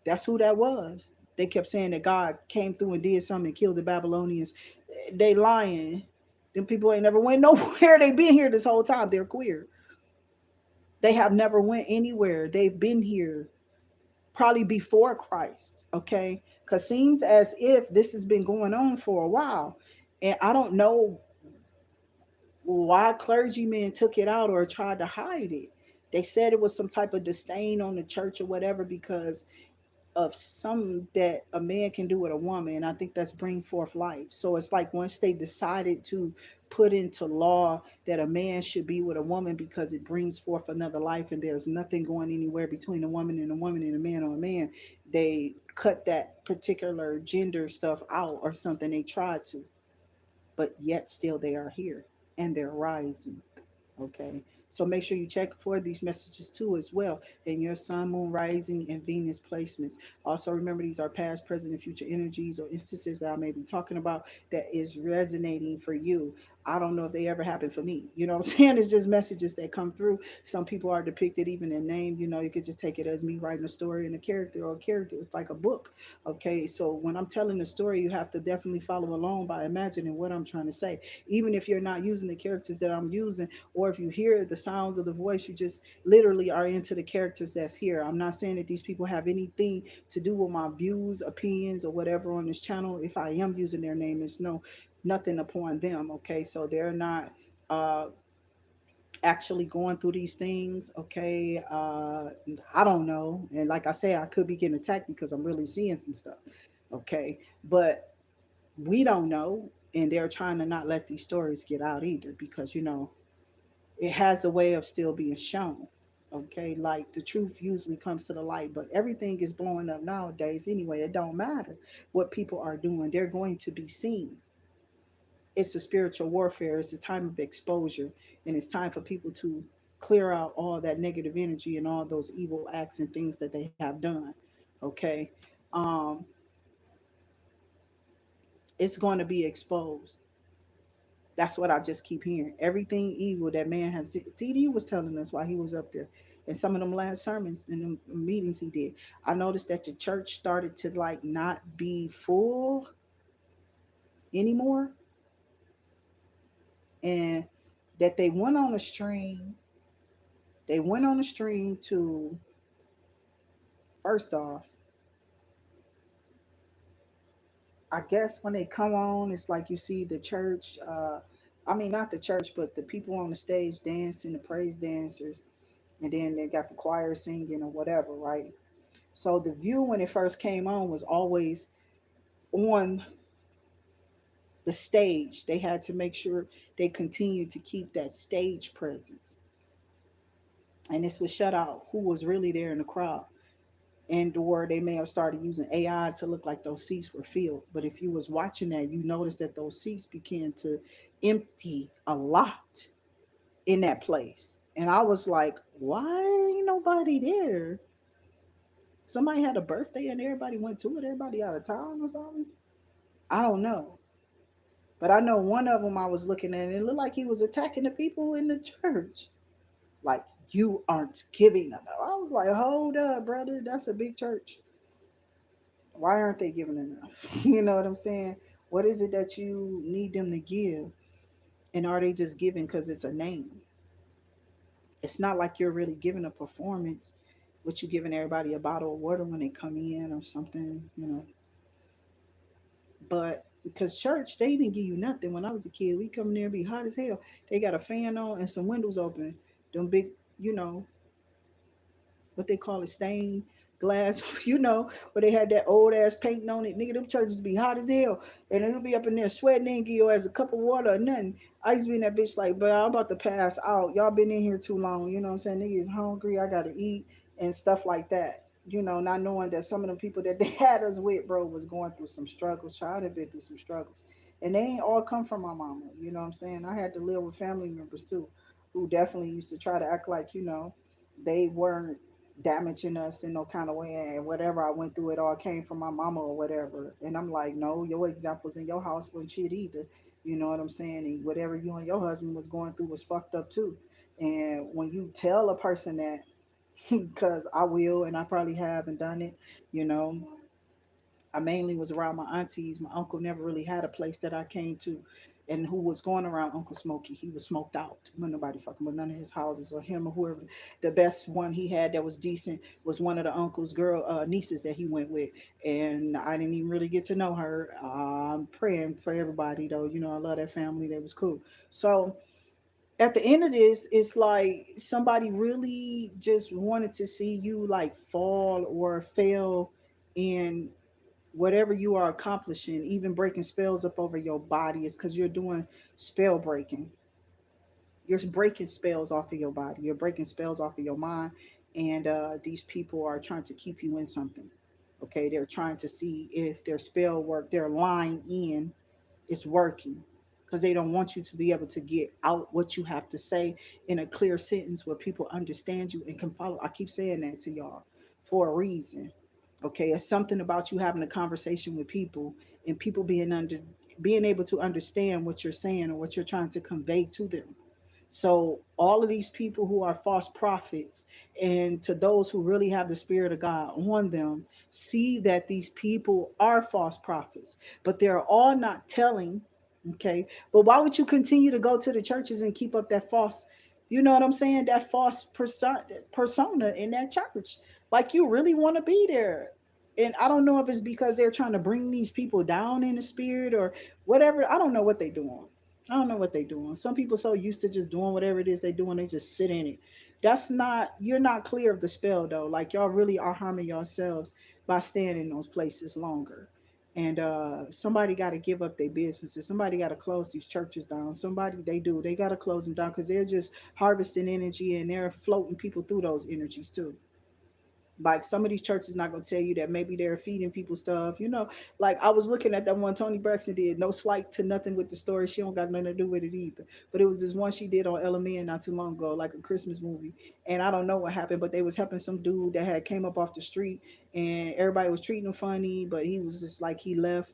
That's who that was. They kept saying that God came through and did something and killed the Babylonians. They lying. Them people ain't never went nowhere. They been here this whole time. They're queer. They have never went anywhere. They've been here probably before Christ. Okay, because seems as if this has been going on for a while, and I don't know why clergymen took it out or tried to hide it. They said it was some type of disdain on the church or whatever because of some that a man can do with a woman. And I think that's bring forth life. So it's like once they decided to put into law that a man should be with a woman because it brings forth another life and there's nothing going anywhere between a woman and a woman and a man or a man, they cut that particular gender stuff out or something. They tried to, but yet still they are here and they're rising. Okay. So make sure you check for these messages too as well in your sun, moon, rising, and Venus placements. Also remember these are past, present, and future energies or instances that I may be talking about that is resonating for you. I don't know if they ever happened for me. You know what I'm saying? It's just messages that come through. Some people are depicted even in name. You could just take it as me writing a story and a character or a character. It's like a book. Okay. So when I'm telling a story, you have to definitely follow along by imagining what I'm trying to say. Even if you're not using the characters that I'm using, or if you hear the sounds of the voice, you just literally are into the characters that's here. I'm not saying that these people have anything to do with my views, opinions, or whatever on this channel. If I am using their name, it's nothing upon them. Okay, so they're not uh actually going through these things. Okay, I don't know, and like I say, I could be getting attacked because I'm really seeing some stuff. Okay, but we don't know, and they're trying to not let these stories get out either because it has a way of still being shown. Okay, like the truth usually comes to the light, but everything is blowing up nowadays anyway. It don't matter what people are doing, they're going to be seen. It's a spiritual warfare, it's a time of exposure, and it's time for people to clear out all that negative energy and all those evil acts and things that they have done. Okay, um it's going to be exposed. That's what I just keep hearing. Everything evil that man has. TD was telling us while he was up there, and some of them last sermons and the meetings he did. I noticed that the church started to like not be full anymore, and that they went on a stream. They went on a stream to first off, I guess when they come on, it's like you see the church. I mean, not the church, but the people on the stage dancing, the praise dancers, and then they got the choir singing or whatever, right? So the view when it first came on was always on the stage. They had to make sure they continued to keep that stage presence. And this would shut out who was really there in the crowd. And or they may have started using AI to look like those seats were filled. But if you was watching that, you noticed that those seats began to empty a lot in that place. And I was like, why ain't nobody there? Somebody had a birthday and everybody went to it. Everybody out of town or something. I don't know. But I know one of them I was looking at and it looked like he was attacking the people in the church. Like, you aren't giving enough. I was like, hold up, brother. That's a big church. Why aren't they giving enough? You know what I'm saying? What is it that you need them to give? And are they just giving because it's a name? It's not like you're really giving a performance, but you giving everybody a bottle of water when they come in or something. But because church, they didn't give you nothing. When I was a kid, we come in there and be hot as hell. They got a fan on and some windows open. Them big, you know, what they call it, stained glass, where they had that old ass painting on it. Nigga, them churches be hot as hell. And they'll be up in there sweating, they ain't give your ass a cup of water or nothing. I used to be in that bitch like, bro, I'm about to pass out. Y'all been in here too long. You know what I'm saying? Niggas hungry. I gotta eat and stuff like that. Not knowing that some of the people that they had us with, bro, was going through some struggles. Child had been through some struggles. And they ain't all come from my mama. You know what I'm saying? I had to live with family members too, who definitely used to try to act like, They weren't damaging us in no kind of way, and whatever I went through, it all came from my mama or whatever. And I'm like, no, your examples in your house wasn't shit either. You know what I'm saying? And whatever you and your husband was going through was fucked up too. And when you tell a person that, because I will, and I probably have and done it, you know, I mainly was around my aunties. My uncle never really had a place that I came to, and who was going around Uncle Smokey. He was smoked out. When nobody fucking with none of his houses or him or whoever. The best one he had that was decent was one of the uncle's girl nieces that he went with, and I didn't even really get to know her. I'm praying for everybody though. You know, I love that family. They was cool. So at the end of this, it's like somebody really just wanted to see you like fall or fail in whatever you are accomplishing, even breaking spells up over your body, is because you're doing spell breaking. You're breaking spells off of your body. You're breaking spells off of your mind. And these people are trying to keep you in something. Okay, they're trying to see if their spell work, their line in is working, because they don't want you to be able to get out what you have to say in a clear sentence where people understand you and can follow. I keep saying that to y'all for a reason. Okay, it's something about you having a conversation with people and people being able to understand what you're saying or what you're trying to convey to them. So all of these people who are false prophets, and to those who really have the spirit of God on them, see that these people are false prophets, but they're all not telling. Okay, but why would you continue to go to the churches and keep up that false, you know what I'm saying, that false persona in that church? Like, you really want to be there. And I don't know if it's because they're trying to bring these people down in the spirit or whatever. I don't know what they're doing. I don't know what they're doing. Some people so used to just doing whatever it is they're doing, they just sit in it. That's not, you're not clear of the spell though. Like, y'all really are harming yourselves by staying in those places longer. And somebody got to give up their businesses. Somebody got to close these churches down. Somebody, they got to close them down, because they're just harvesting energy and they're floating people through those energies too. Like, some of these churches not gonna tell you that maybe they're feeding people stuff, you know. Like, I was looking at that one Toni Braxton did. No slight to nothing with the story. She don't got nothing to do with it either. But it was this one she did on LMN not too long ago, like a Christmas movie. And I don't know what happened, but they was helping some dude that had came up off the street, and everybody was treating him funny, but he was just like, he left.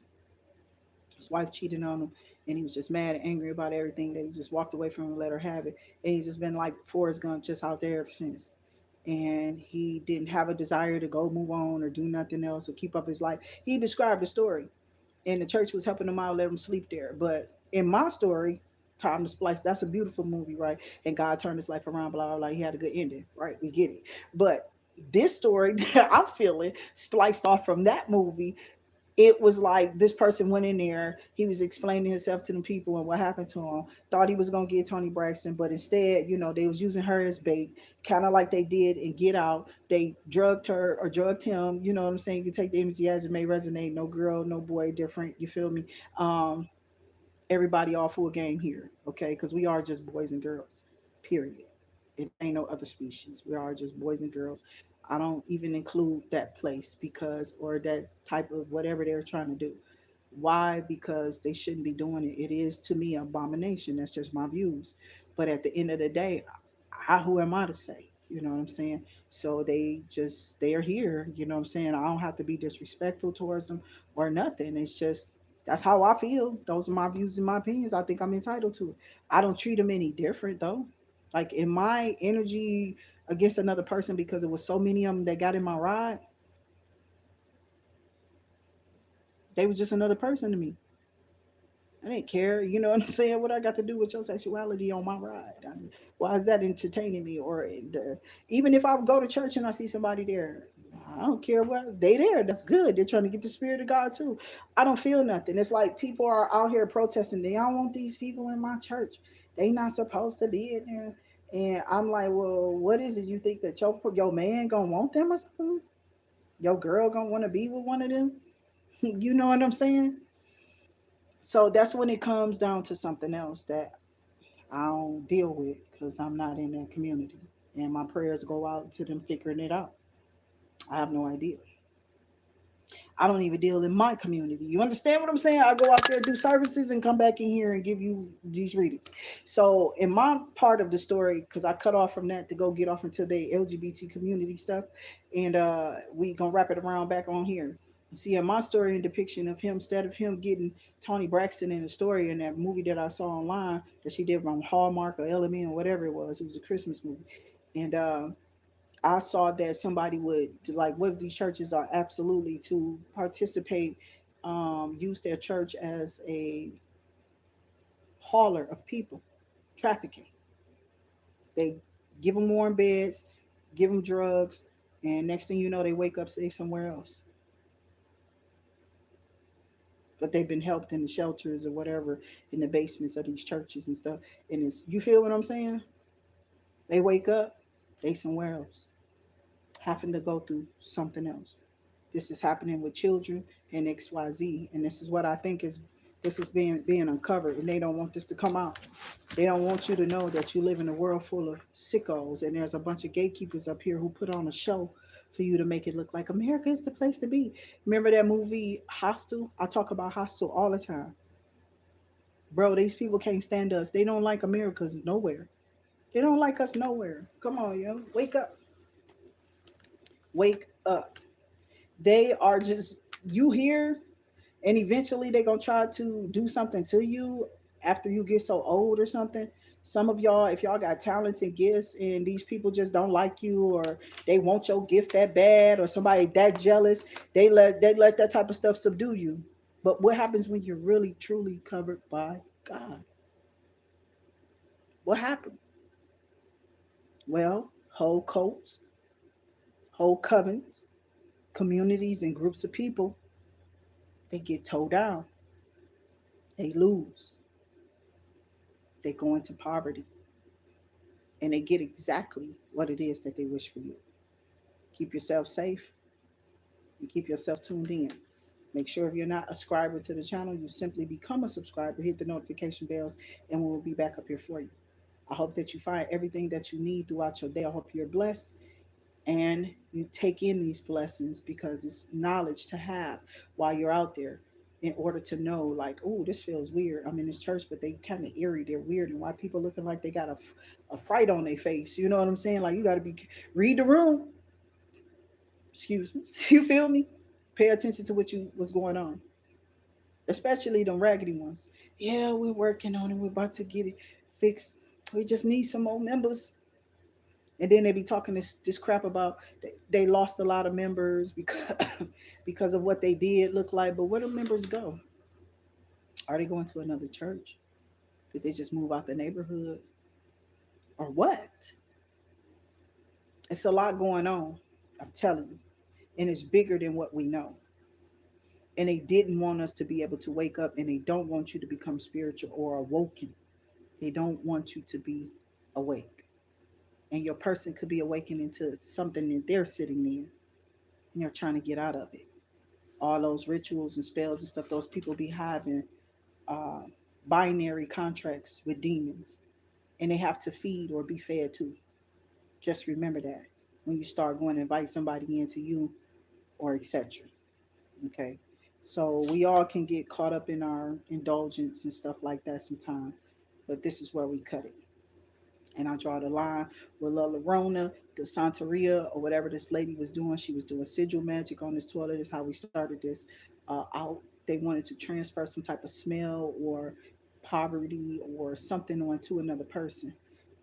His wife cheated on him, and he was just mad and angry about everything. That he just walked away from him and let her have it. And he's just been like Forrest Gump, just out there ever since. And he didn't have a desire to go move on or do nothing else or keep up his life. He described the story, and the church was helping him out, let him sleep there. But in my story, Time to Splice, that's a beautiful movie, right? And God turned his life around, blah, blah, blah. He had a good ending, right? We get it. But this story that I'm feeling spliced off from that movie, it was like this person went in there, he was explaining himself to the people and what happened to him, thought he was going to get Toni Braxton, but instead, you know, they was using her as bait, kind of like they did in Get Out. They drugged her or drugged him, you know what I'm saying? You can take the energy as it may resonate. No girl, no boy different, you feel me? Everybody all full game here, okay? Because we are just boys and girls, period. It ain't no other species. We are just boys and girls. I don't even include that place, because, or that type of whatever they're trying to do. Why? Because they shouldn't be doing it. It is to me an abomination. That's just my views. But at the end of the day, who am I to say? You know what I'm saying? So they are here. You know what I'm saying? I don't have to be disrespectful towards them or nothing. It's just, that's how I feel. Those are my views and my opinions. I think I'm entitled to it. I don't treat them any different though. Like, in my energy against another person, because it was so many of them that got in my ride, they was just another person to me. I didn't care. You know what I'm saying? What I got to do with your sexuality on my ride? Why is that entertaining me? Or even if I go to church and I see somebody there, I don't care what they there. That's good. They're trying to get the spirit of God too. I don't feel nothing. It's like people are out here protesting. They don't want these people in my church. They not supposed to be in there. And I'm like, well, what is it? You think that your man gonna want them or something? Your girl gonna want to be with one of them? You know what I'm saying? So that's when it comes down to something else that I don't deal with, because I'm not in that community. And my prayers go out to them figuring it out. I have no idea. I don't even deal in my community. You understand what I'm saying? I go out there, do services, and come back in here and give you these readings. So in my part of the story, because I cut off from that to go get off into the LGBT community stuff, and we gonna wrap it around back on here. See, in my story and depiction of him, instead of him getting Toni Braxton in the story in that movie that I saw online that she did from Hallmark or LMN or whatever it was a Christmas movie, and I saw that somebody would like what if these churches are absolutely to participate, use their church as a hauler of people, trafficking. They give them warm beds, give them drugs, and next thing you know, they wake up say somewhere else. But they've been helped in the shelters or whatever in the basements of these churches and stuff. And it's you feel what I'm saying? They wake up, they somewhere else, having to go through something else. This is happening with children and XYZ. And this is what I think is this is being uncovered. And they don't want this to come out. They don't want you to know that you live in a world full of sickos and there's a bunch of gatekeepers up here who put on a show for you to make it look like America is the place to be. Remember that movie Hostel? I talk about Hostel all the time. Bro, these people can't stand us. They don't like America's nowhere. They don't like us nowhere. Come on, yo. Wake up. Wake up. They are just you here and eventually they're gonna try to do something to you after you get so old or something. Some of y'all, if y'all got talents and gifts and these people just don't like you or they want your gift that bad or somebody that jealous, they let that type of stuff subdue you. But what happens when you're really truly covered by God? What happens? Well, whole cults, whole covens, communities and groups of people, they get towed down. They lose. They go into poverty and they get exactly what it is that they wish for you. Keep yourself safe and keep yourself tuned in. Make sure if you're not a subscriber to the channel, you simply become a subscriber, hit the notification bells, and we'll be back up here for you. I hope that you find everything that you need throughout your day. I hope you're blessed and you take in these blessings because it's knowledge to have while you're out there in order to know like, oh, this feels weird. I'm in this church but they kind of eerie, they're weird, and why people looking like they got a fright on their face, you know what I'm saying? Like you got to be read the room, excuse me. You feel me? Pay attention to what's going on, especially them raggedy ones. Yeah, we're working on it, we're about to get it fixed, we just need some more members. And then they be talking this crap about they lost a lot of members because because of what they did look like. But where do members go? Are they going to another church? Did they just move out the neighborhood? Or what? It's a lot going on, I'm telling you. And it's bigger than what we know. And they didn't want us to be able to wake up and they don't want you to become spiritual or awoken. They don't want you to be awake. And your person could be awakening to something that they're sitting in and they're trying to get out of it. All those rituals and spells and stuff those people be having, uh, binary contracts with demons, and they have to feed or be fed too. Just remember that when you start going to invite somebody into you or etc. Okay, so we all can get caught up in our indulgence and stuff like that sometimes, but this is where we cut it. And I draw the line with La Llorona, the Santeria, or whatever this lady was doing. She was doing sigil magic on this toilet. Is how we started this out. They wanted to transfer some type of smell or poverty or something onto another person.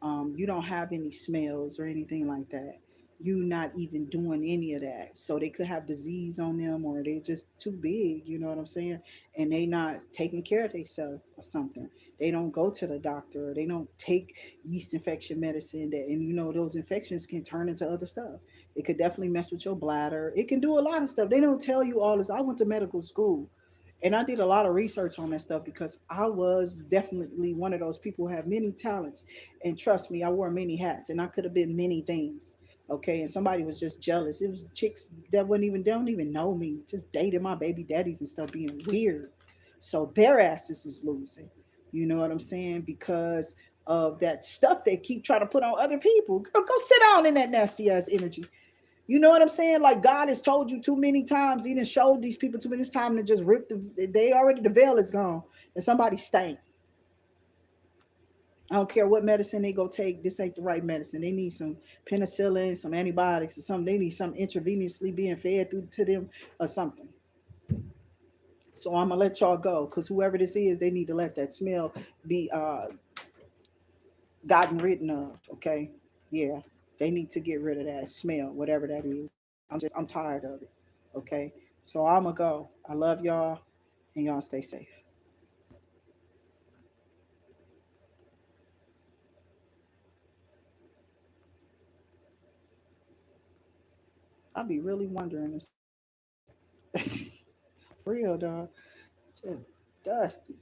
You don't have any smells or anything like that. You not even doing any of that. So they could have disease on them or they just too big, you know what I'm saying? And they not taking care of themselves or something. They don't go to the doctor or they don't take yeast infection medicine that, and you know those infections can turn into other stuff. It could definitely mess with your bladder. It can do a lot of stuff. They don't tell you all this. I went to medical school and I did a lot of research on that stuff because I was definitely one of those people who have many talents. And trust me, I wore many hats and I could have been many things. Okay, and somebody was just jealous. It was chicks that wouldn't even don't even know me, just dating my baby daddies and stuff, being weird. So their asses is losing. You know what I'm saying? Because of that stuff they keep trying to put on other people. Girl, go sit down in that nasty ass energy. You know what I'm saying? Like God has told you too many times. He done showed these people too many times to just rip they already, the veil is gone. And somebody stank. I don't care what medicine they go take. This ain't the right medicine. They need some penicillin, some antibiotics, or something. They need something intravenously being fed through to them or something. So I'm gonna let y'all go because whoever this is, they need to let that smell be gotten rid of. Okay, yeah, they need to get rid of that smell, whatever that is. I'm tired of it. Okay, so I'm gonna go. I love y'all, and y'all stay safe. I'll be really wondering this. Real dog, just dusty.